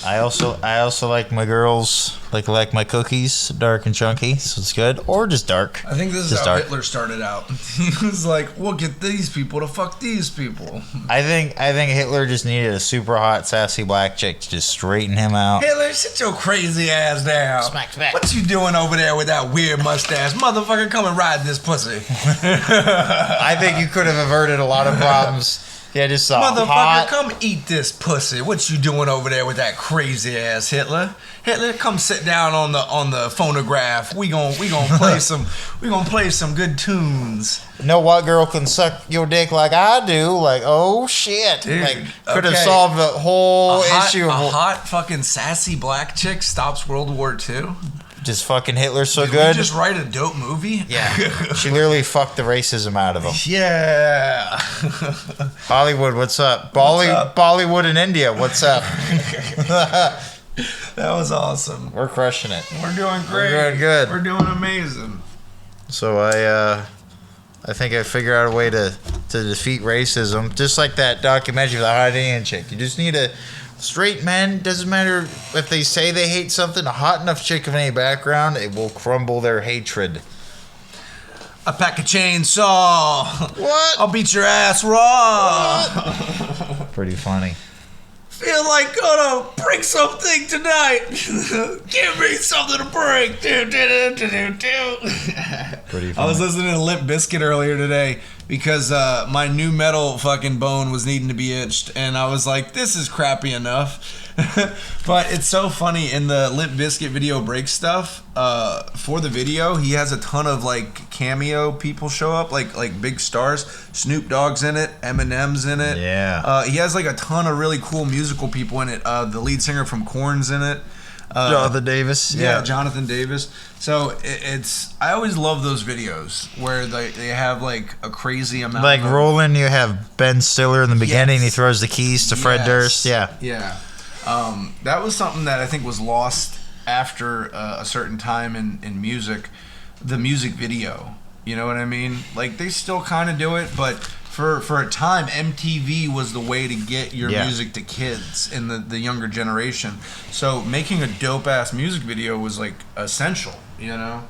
I also like my girls like my cookies dark and chunky, so it's good, or just dark. I think this is how Hitler started out. He was like, "We'll get these people to fuck these people." I think Hitler just needed a super hot, sassy black chick to just straighten him out. Hitler, sit your crazy ass down. Smack, smack. What you doing over there with that weird mustache, motherfucker? Come and ride this pussy. I think you could have averted a lot of problems. Yeah, just motherfucker, come eat this pussy. What you doing over there with that crazy ass Hitler? Hitler, come sit down on the phonograph. We gonna play some good tunes. Know what girl can suck your dick like I do? Like, oh shit! Dude, like, could have solved the whole issue. A hot fucking sassy black chick stops World War II. Just fucking Hitler so Did good. We just write a dope movie? Yeah. She literally fucked the racism out of him. Yeah. Bollywood, what's up? Bollywood in India, what's up? That was awesome. We're crushing it. We're doing great. We're doing good. We're doing amazing. So I think I figured out a way to defeat racism. Just like that documentary with the hot Indian chick. You just need a straight man, doesn't matter if they say they hate something, a hot enough chick of any background, it will crumble their hatred. I pack a chainsaw. What? I'll beat your ass raw. Pretty funny. Feel like gonna break something tonight. Give me something to break. Pretty funny. I was listening to Limp Bizkit earlier today. because my new metal fucking bone was needing to be itched, and I was like, this is crappy enough. But it's so funny in the Limp Bizkit video break stuff. For the video, he has a ton of like cameo people show up, like big stars. Snoop Dogg's in it, Eminem's in it. Yeah. He has like a ton of really cool musical people in it. The lead singer from Korn's in it. Jonathan Davis. Yeah, Jonathan Davis. So it's I always love those videos where they have like a crazy amount. Like of, Roland, you have Ben Stiller in the beginning. He throws the keys to Fred Durst. Yeah. Yeah. That was something that I think was lost after a certain time in music, the music video. You know what I mean? Like they still kind of do it, but for a time, MTV was the way to get your music to kids in the younger generation. So making a dope ass music video was like essential. You know,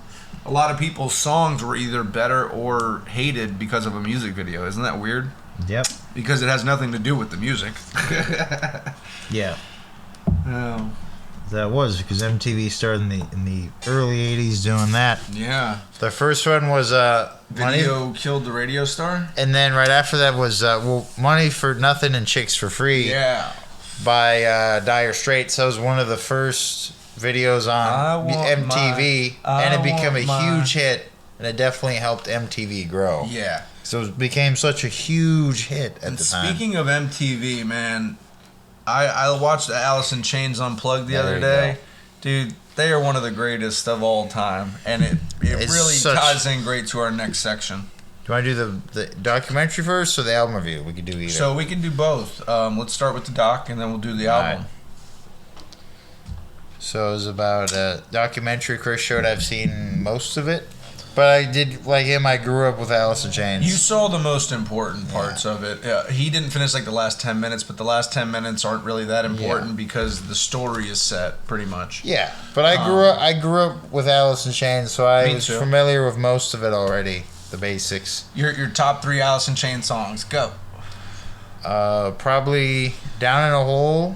a lot of people's songs were either better or hated because of a music video. Isn't that weird? Yep. Because it has nothing to do with the music. Yeah. Oh. That was because MTV started in the early '80s doing that. Yeah. The first one was Video Money, Killed the Radio Star. and then right after that was Money for Nothing and Chicks for Free. Yeah. By Dire Straits. That was one of the first videos on MTV, and it became a huge hit, and it definitely helped MTV grow. Yeah. So it became such a huge hit at the time. Speaking of MTV, man, I watched Alice in Chains Unplugged the other you day. go. Dude, they are one of the greatest of all time, and it really ties in great to our next section. Do you want to do the documentary first or the album review? We could do either. So we can do both. Let's start with the doc, and then we'll do the album. So it was about a documentary Chris showed. I've seen most of it. But I did, like him, I grew up with Alice in Chains. You saw the most important parts of it. He didn't finish like the last 10 minutes, but the last 10 minutes aren't really that important because the story is set pretty much. Yeah, but I grew up with Alice in Chains, so I was familiar with most of it already, the basics. Your top 3 Alice in Chains songs, go. Probably Down in a Hole.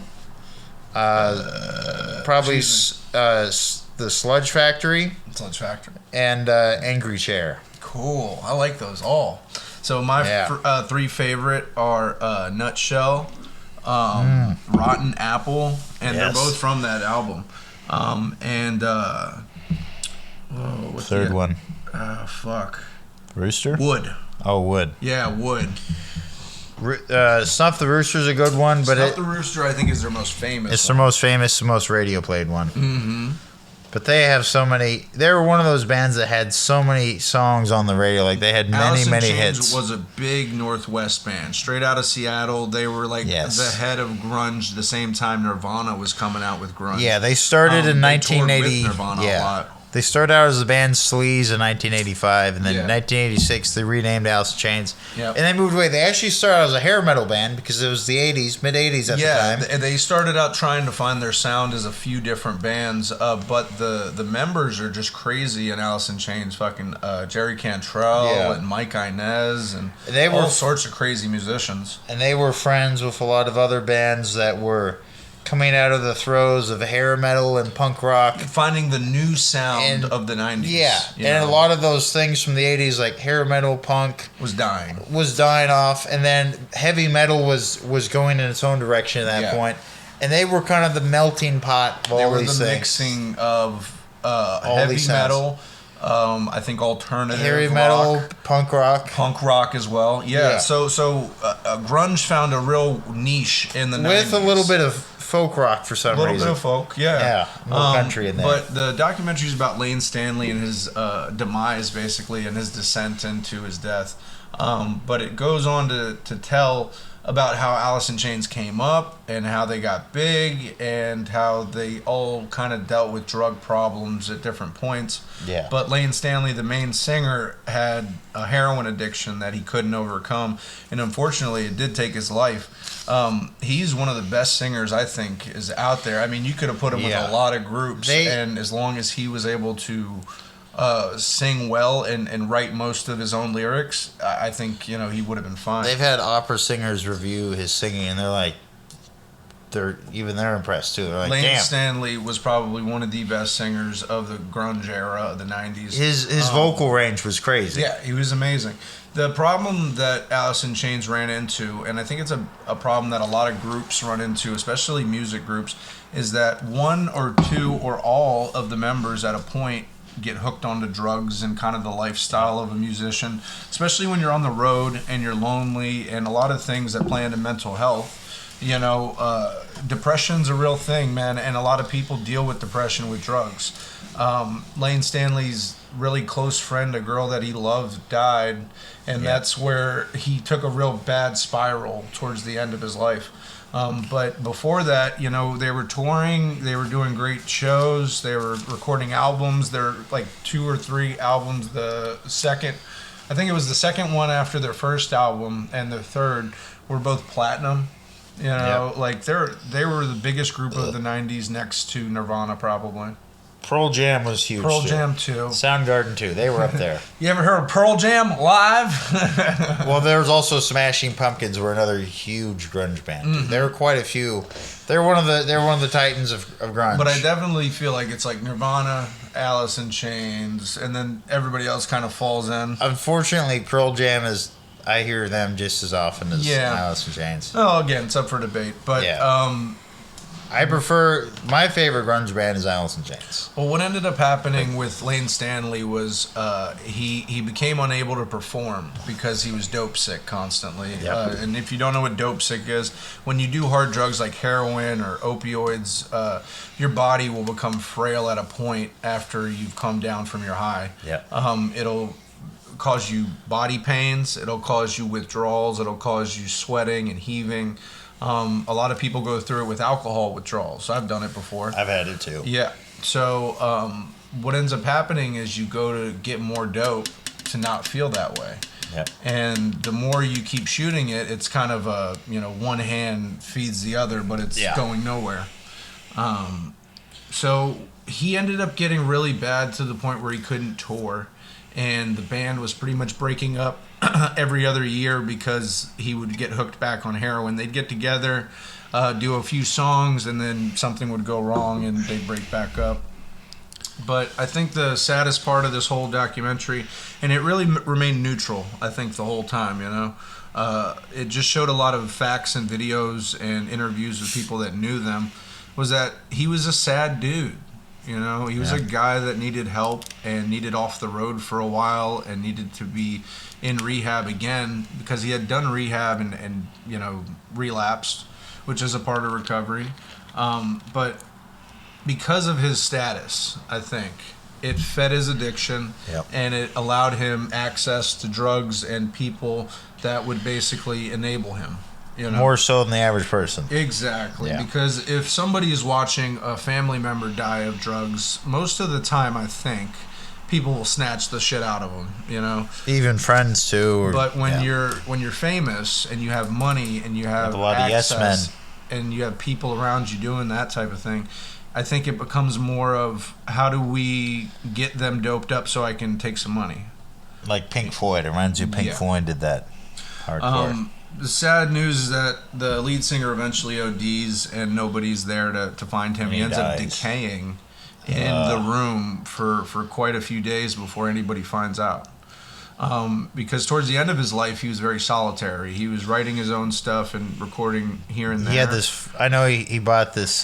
Probably the Sludge Factory. Sludge Factory. And Angry Chair. Cool. I like those all. So my 3 favorite are Nutshell, Rotten Apple, and they're both from that album. Third one. Fuck. Rooster? Wood. Oh, Wood. Yeah, Wood. Snuff the Rooster's a good one, but Snuff the Rooster I think is their most famous. It's their most famous, the most radio played one. Mm-hmm. But they have so many. They were one of those bands that had so many songs on the radio. Like they had many Chains hits. Was a big Northwest band, straight out of Seattle. They were like the head of grunge. The same time Nirvana was coming out with grunge. Yeah, they started in 1980. With Nirvana a lot. They started out as the band Sleaze in 1985, and then in 1986 they renamed Alice in Chains. Yep. And they moved away. They actually started out as a hair metal band because it was the 80s, mid 80s at the time. Yeah, they started out trying to find their sound as a few different bands, but the members are just crazy in Alice in Chains. Fucking Jerry Cantrell and Mike Inez and they were all sorts of crazy musicians. And they were friends with a lot of other bands that were coming out of the throes of hair metal and punk rock. Finding the new sound of the 90s. Yeah, and a lot of those things from the 80s, like hair metal, punk... Was dying off, and then heavy metal was going in its own direction at that point. And they were kind of the melting pot of all these things. They were the mixing of heavy metal... I think alternative heavy metal, punk rock as well. Yeah. So grunge found a real niche in the 90s. With a little bit of folk rock for some reason. A little bit of folk, yeah. Yeah, more country in there. But the documentary is about Lane Stanley and his demise, basically, and his descent into his death. But it goes on to tell about how Alice in Chains came up and how they got big and how they all kind of dealt with drug problems at different points. Yeah. But Lane Stanley, the main singer, had a heroin addiction that he couldn't overcome, and unfortunately it did take his life. He's one of the best singers I think is out there. I mean, you could have put him with a lot of groups, and as long as he was able to sing well and write most of his own lyrics, I think he would have been fine. They've had opera singers review his singing, and they're like, they're impressed too. They're like, Lane damn. Stanley was probably one of the best singers of the grunge era of the 90s. His vocal range was crazy. Yeah, he was amazing. The problem that Alice in Chains ran into, and I think it's a problem that a lot of groups run into, especially music groups, is that one or two or all of the members at a point get hooked onto drugs and kind of the lifestyle of a musician, especially when you're on the road and you're lonely, and a lot of things that play into mental health. You know, depression's a real thing, man, and a lot of people deal with depression with drugs. Lane Stanley's really close friend, a girl that he loved, died, and that's where he took a real bad spiral towards the end of his life. But before that, you know, they were touring, they were doing great shows, they were recording albums. They're like 2 or 3 albums. I think it was the second one after their first album and the third were both platinum. You know, like they were the biggest group of the 90s next to Nirvana probably. Pearl Jam was huge. Pearl Jam too. Soundgarden too. They were up there. You ever heard of Pearl Jam live? Well, there was also Smashing Pumpkins, were another huge grunge band. Mm-hmm. There were quite a few. They're one of the titans of grunge. But I definitely feel like it's like Nirvana, Alice in Chains, and then everybody else kind of falls in. Unfortunately, Pearl Jam is. I hear them just as often as Alice in Chains. Oh, again, it's up for debate, but I prefer, my favorite grunge band is Alice in Chains. Well, what ended up happening with Lane Stanley was he became unable to perform because he was dope sick constantly. Yep. And if you don't know what dope sick is, when you do hard drugs like heroin or opioids, your body will become frail at a point after you've come down from your high. Yep. It'll cause you body pains, it'll cause you withdrawals, it'll cause you sweating and heaving. A lot of people go through it with alcohol withdrawals. I've done it before. I've had it too. Yeah. So what ends up happening is you go to get more dope to not feel that way. Yep. And the more you keep shooting it, it's kind of a, one hand feeds the other, but it's going nowhere. So he ended up getting really bad to the point where he couldn't tour. And the band was pretty much breaking up every other year because he would get hooked back on heroin. They'd get together, do a few songs, and then something would go wrong and they'd break back up. But I think the saddest part of this whole documentary, and it really remained neutral, I think, the whole time, it just showed a lot of facts and videos and interviews with people that knew them, was that he was a sad dude. He was a guy that needed help and needed off the road for a while and needed to be in rehab again because he had done rehab and relapsed, which is a part of recovery. But because of his status, I think, it fed his addiction and it allowed him access to drugs and people that would basically enable him. More so than the average person. Exactly. Yeah. Because if somebody is watching a family member die of drugs, most of the time, I think, people will snatch the shit out of them, Even friends, too. But when you're famous and you have money and you have a lot access of yes men. And you have people around you doing that type of thing, I think it becomes more of how do we get them doped up so I can take some money. Like Pink Floyd. It reminds you Pink Floyd did that hardcore. The sad news is that the lead singer eventually ODs and nobody's there to find him. He ends up decaying in the room for quite a few days before anybody finds out. Because towards the end of his life, he was very solitary. He was writing his own stuff and recording here and there. He had this. I know he bought this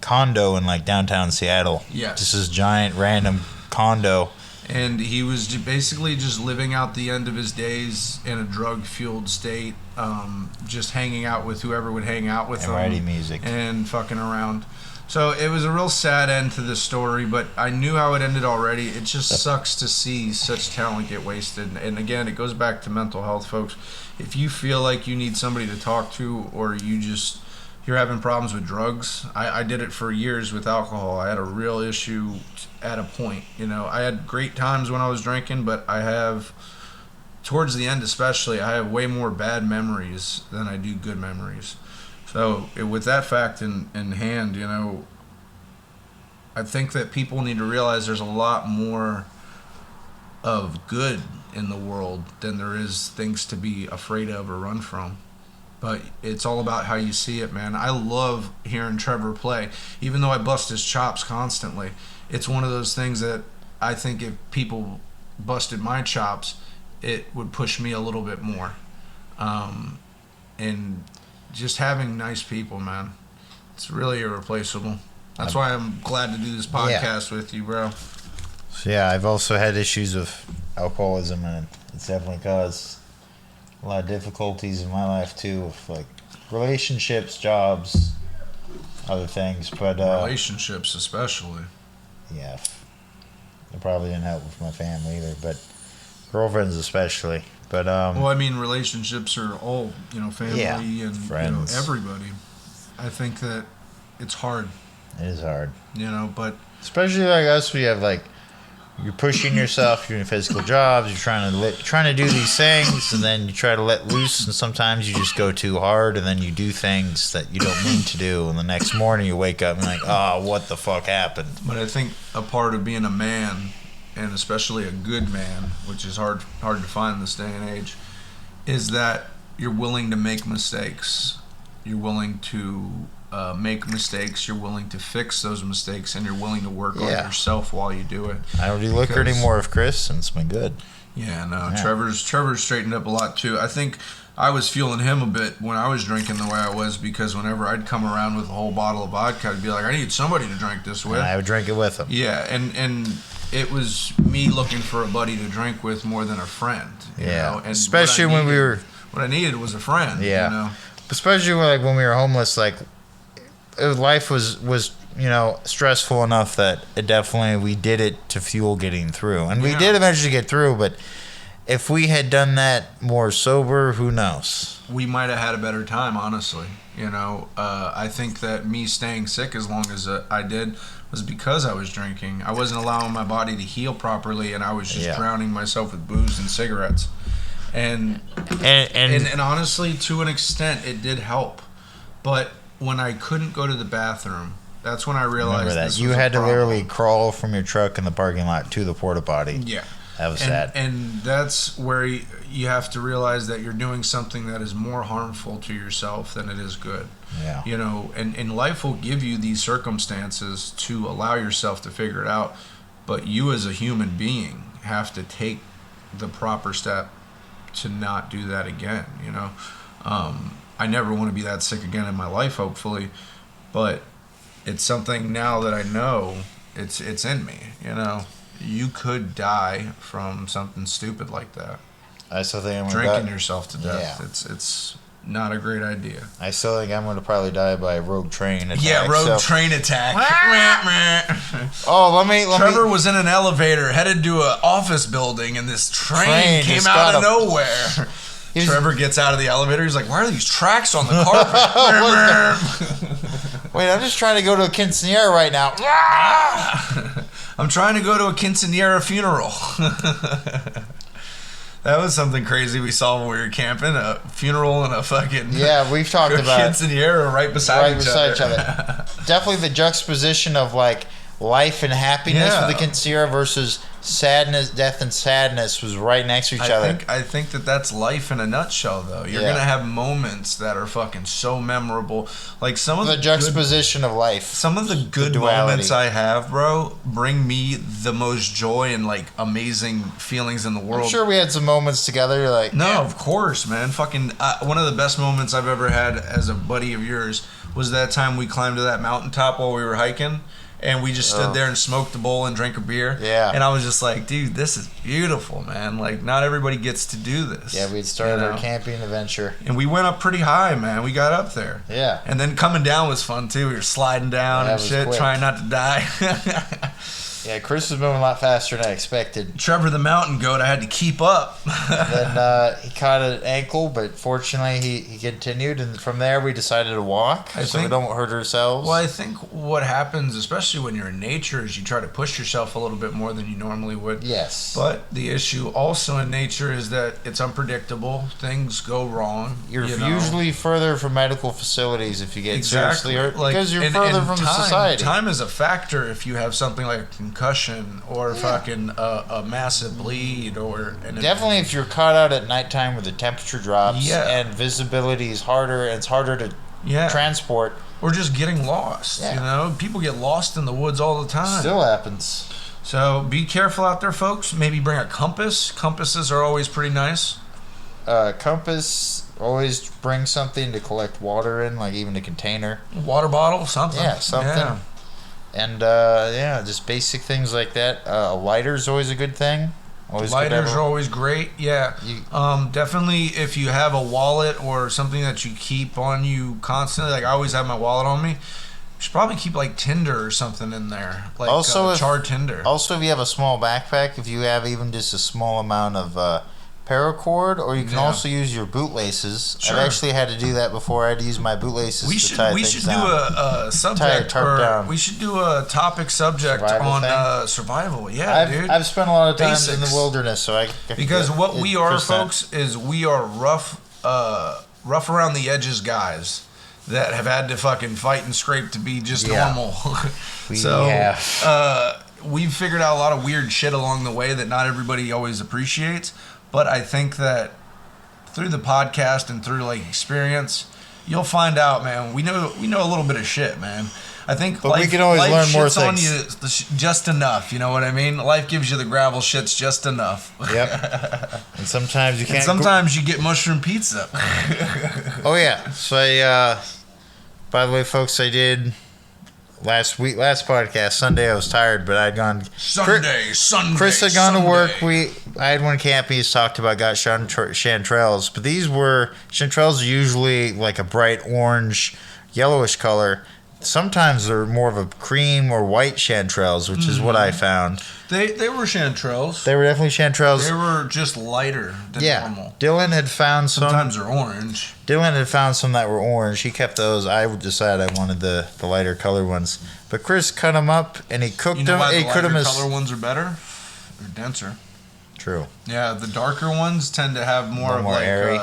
condo in like downtown Seattle. Yes. Just this giant random condo. And he was basically just living out the end of his days in a drug-fueled state, just hanging out with whoever would hang out with him. And writing music. And fucking around. So it was a real sad end to this story, but I knew how it ended already. It just sucks to see such talent get wasted. And again, it goes back to mental health, folks. If you feel like you need somebody to talk to or you're having problems with drugs, I did it for years with alcohol. I had a real issue at a point. I had great times when I was drinking, but towards the end especially, I have way more bad memories than I do good memories. So with that fact in hand, I think that people need to realize there's a lot more of good in the world than there is things to be afraid of or run from. But it's all about how you see it, man. I love hearing Trevor play, even though I bust his chops constantly. It's one of those things that I think if people busted my chops, it would push me a little bit more. And just having nice people, man, it's really irreplaceable. That's why I'm glad to do this podcast with you, bro. So yeah, I've also had issues with alcoholism, and it's definitely caused a lot of difficulties in my life too, with like relationships, jobs, other things. But relationships, especially. Yeah, it probably didn't help with my family either, but girlfriends especially. But well, I mean, relationships are all, family and friends, everybody. I think that it's hard. It is hard, but especially like us, we have like. You're pushing yourself. You're in physical jobs. You're trying to do these things, and then you try to let loose. And sometimes you just go too hard, and then you do things that you don't mean to do. And the next morning you wake up and like, oh, what the fuck happened? But I think a part of being a man, and especially a good man, which is hard to find in this day and age, is that you're willing to make mistakes. You're willing to make mistakes, you're willing to fix those mistakes, and you're willing to work on yourself while you do it. I don't do liquor anymore with Chris, and it's been good. Yeah, no, yeah. Trevor's straightened up a lot too. I think I was fueling him a bit when I was drinking the way I was, because whenever I'd come around with a whole bottle of vodka, I'd be like, I need somebody to drink this with. And I would drink it with him. Yeah, and it was me looking for a buddy to drink with more than a friend. You know? And especially what I needed was a friend. Yeah. Especially when we were homeless, like. Life was stressful enough that we did it to fuel getting through, and we did eventually get through. But if we had done that more sober, who knows? We might have had a better time, honestly. I think that me staying sick as long as I did was because I was drinking. I wasn't allowing my body to heal properly, and I was just drowning myself with booze and cigarettes. And honestly, to an extent, it did help, but when I couldn't go to the bathroom, that's when I realized this you was had a to literally crawl from your truck in the parking lot to the porta potty. Yeah, that was sad. And that's where you have to realize that you're doing something that is more harmful to yourself than it is good. Yeah, and life will give you these circumstances to allow yourself to figure it out, but you as a human being have to take the proper step to not do that again. I never want to be that sick again in my life, hopefully, but it's something now that I know it's in me. You could die from something stupid like that. I still think I'm drinking yourself to death. Yeah. It's not a great idea. I still think I'm going to probably die by a rogue train attack. Yeah, train attack. Trevor was in an elevator headed to an office building, and this train came out of nowhere. Trevor gets out of the elevator. He's like, why are these tracks on the carpet? Wait, I'm just trying to go to a quinceanera right now. I'm trying to go to a quinceanera funeral. That was something crazy we saw when we were camping. A funeral and a fucking... Yeah, we've talked about... quinceanera right beside each other. Definitely the juxtaposition of, like, life and happiness with the quinceanera versus sadness, death and sadness was right next to each other. I think that's life in a nutshell, though. You're going to have moments that are fucking so memorable. Like some of the juxtaposition of life. Some of the good moments I have, bro, bring me the most joy and like amazing feelings in the world. I'm sure we had some moments together. You're like, of course, man. Fucking one of the best moments I've ever had as a buddy of yours was that time we climbed to that mountaintop while we were hiking. And we just stood there and smoked a bowl and drank a beer. Yeah. And I was just like, dude, this is beautiful, man. Like, not everybody gets to do this. Yeah, we'd started our camping adventure. And we went up pretty high, man. We got up there. Yeah. And then coming down was fun, too. We were sliding down and shit, trying not to die. Yeah, Chris was moving a lot faster than I expected. Trevor the mountain goat, I had to keep up. Then he caught an ankle, but fortunately he continued, and from there we decided to walk so we don't hurt ourselves. Well, I think what happens, especially when you're in nature, is you try to push yourself a little bit more than you normally would. Yes. But the issue also in nature is that it's unpredictable. Things go wrong. You're usually further from medical facilities if you get seriously hurt, because you're further from society. Time is a factor if you have something like a concussion or fucking a massive bleed or definitely if you're caught out at nighttime where the temperature drops and visibility is harder and it's harder to transport, or just getting lost. You know, people get lost in the woods all the time. Still happens. So be careful out there, folks. Maybe bring a compass. Compasses are always pretty nice. Compass, always bring something to collect water in, like even a container, water bottle, something. Yeah, something. And just basic things like that. A lighter's always a good thing. Lighters are always great. Yeah. Definitely if you have a wallet or something that you keep on you constantly, like I always have my wallet on me. You should probably keep like tinder or something in there, like also charred tinder. Also, if you have a small backpack, if you have even just a small amount of paracord, or you can also use your bootlaces. Sure. I've actually had to do that before. I had to use my bootlaces to tie things down. We should do a topic subject on survival. Yeah, dude. I've spent a lot of time in the wilderness, so because what we are, folks, is we are rough around the edges guys that have had to fucking fight and scrape to be just normal. We've figured out a lot of weird shit along the way that not everybody always appreciates. But I think that through the podcast and through like experience, you'll find out, man. We know a little bit of shit, man. I think we can always learn more things. On you just enough. You know what I mean? Life gives you the gravel shits just enough. Yep. And sometimes you can't. And sometimes you get mushroom pizza. Oh yeah. So by the way, folks, I did. Last podcast, Sunday, I was tired, but I'd gone. Sunday. Chris had gone to work. I had one camping. He's talked about got chanterelles, but these were chanterelles are usually like a bright orange, yellowish color. Sometimes they're more of a cream or white chanterelles, which is what I found. They were chanterelles. They were definitely chanterelles. They were just lighter than normal. Dylan had found some. Sometimes they're orange. Dylan had found some that were orange. He kept those. I decided I wanted the lighter color ones. But Chris cut them up and he cooked them. Why the lighter color ones are better? They're denser. True. Yeah, the darker ones tend to have more airy.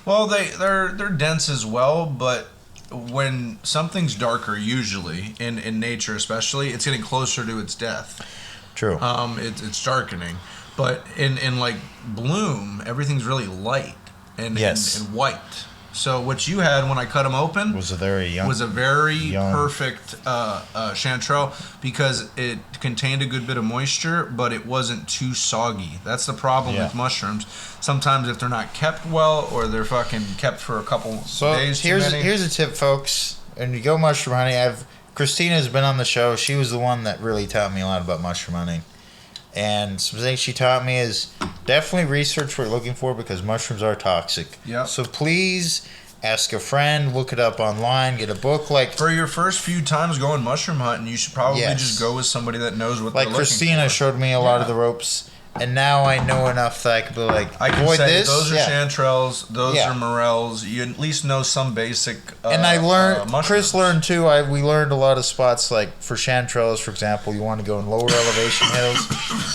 They're dense as well, but when something's darker, usually in nature especially, it's getting closer to its death. True. It's darkening, but in like bloom, everything's really light and white. So what you had when I cut them open was a very perfect chanterelle because it contained a good bit of moisture, but it wasn't too soggy. That's the problem with mushrooms. Sometimes if they're not kept well or they're fucking kept for a couple days too many. Here's a tip, folks. When you go mushroom hunting, Christina's been on the show. She was the one that really taught me a lot about mushroom hunting. And some things she taught me is definitely research what you're looking for because mushrooms are toxic. Yeah. So please ask a friend, look it up online, get a book. Like for your first few times going mushroom hunting, you should probably just go with somebody that knows what they're looking for. Like Christina showed me a lot of the ropes. And now I know enough that I can be like, I can say those are chanterelles, those are morels. You at least know some basic. And I learned, Chris learned too. We learned a lot of spots like for chanterelles, for example, you want to go in lower elevation hills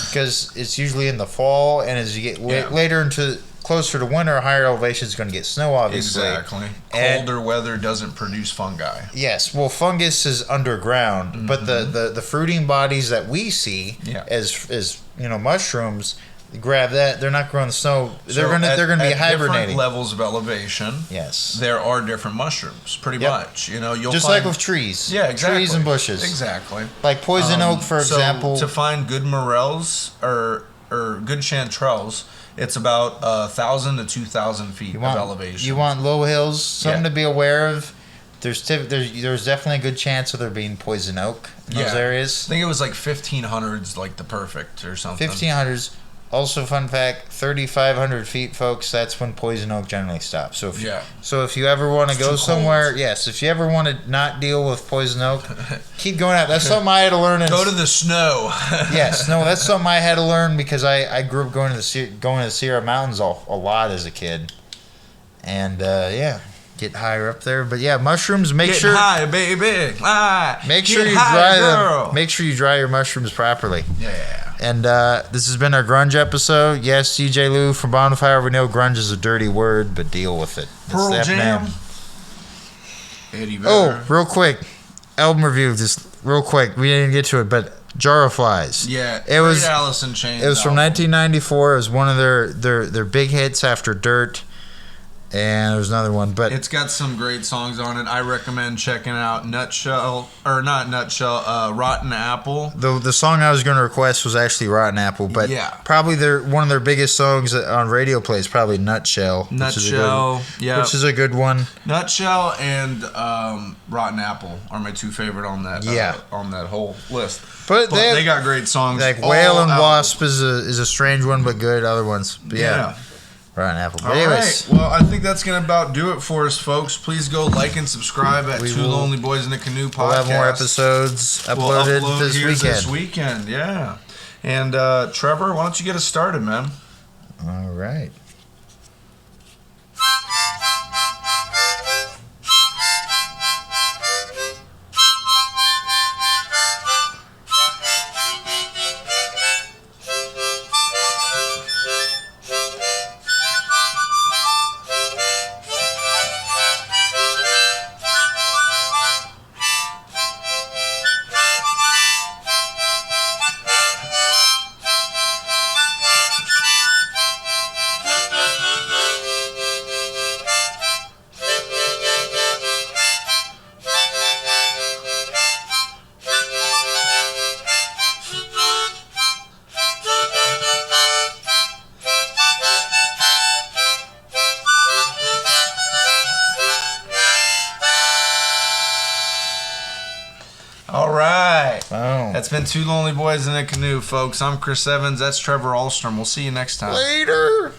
because it's usually in the fall, and as you get later into closer to winter, higher elevation is going to get snow, obviously. Exactly. Colder weather doesn't produce fungi. Yes. Well, fungus is underground, but the fruiting bodies that we see as mushrooms, grab that. They're not growing the snow. They're gonna be hibernating. Different levels of elevation. Yes. There are different mushrooms, pretty much. You'll just find, like with trees. Yeah, exactly. Trees and bushes. Exactly. Like poison oak, for example. To find good morels or good chanterelles, it's about 1,000 to 2,000 feet of elevation. You want low hills. Something to be aware of. There's definitely a good chance of there being poison oak in those areas. I think it was like 1,500's like the perfect or something. 1,500's. Also, fun fact: 3,500 feet, folks. That's when poison oak generally stops. So if you ever want to go somewhere, if you ever want to not deal with poison oak, keep going out. That's something I had to learn. Go to the snow. That's something I had to learn because I grew up going to the Sierra Mountains a lot as a kid, and get higher up there. But mushrooms. Get high, baby. Make sure you dry them. Make sure you dry your mushrooms properly. Yeah. And this has been our grunge episode. Yes, DJ Lou from Bonfire. We know grunge is a dirty word, but deal with it. Pearl Jam. Eddie Vedder. Oh, real quick. Album review, just real quick. We didn't get to it, but Jar of Flies. Yeah, it was Alice in Chains. It was from album. 1994. It was one of their big hits after Dirt, and there was another one. But it's got some great songs on it. I recommend checking out Rotten Apple. The song I was going to request was actually Rotten Apple, but probably one of their biggest songs on radio play is probably Nutshell. Nutshell, which is a good one. Nutshell and Rotten Apple are my two favorite on that. On that whole list. But they got great songs. Like Whale and Wasp is a strange one, but good. Other ones, but yeah. Rotten Apple. But anyways, well, I think that's gonna about do it for us, folks. Please go like and subscribe at Two Lonely Boys in a Canoe podcast. We'll have more episodes uploaded this weekend. Yeah. And Trevor, why don't you get us started, man? All right. All right. That's been Two Lonely Boys in a Canoe, folks. I'm Chris Evans. That's Trevor Alstrom. We'll see you next time. Later.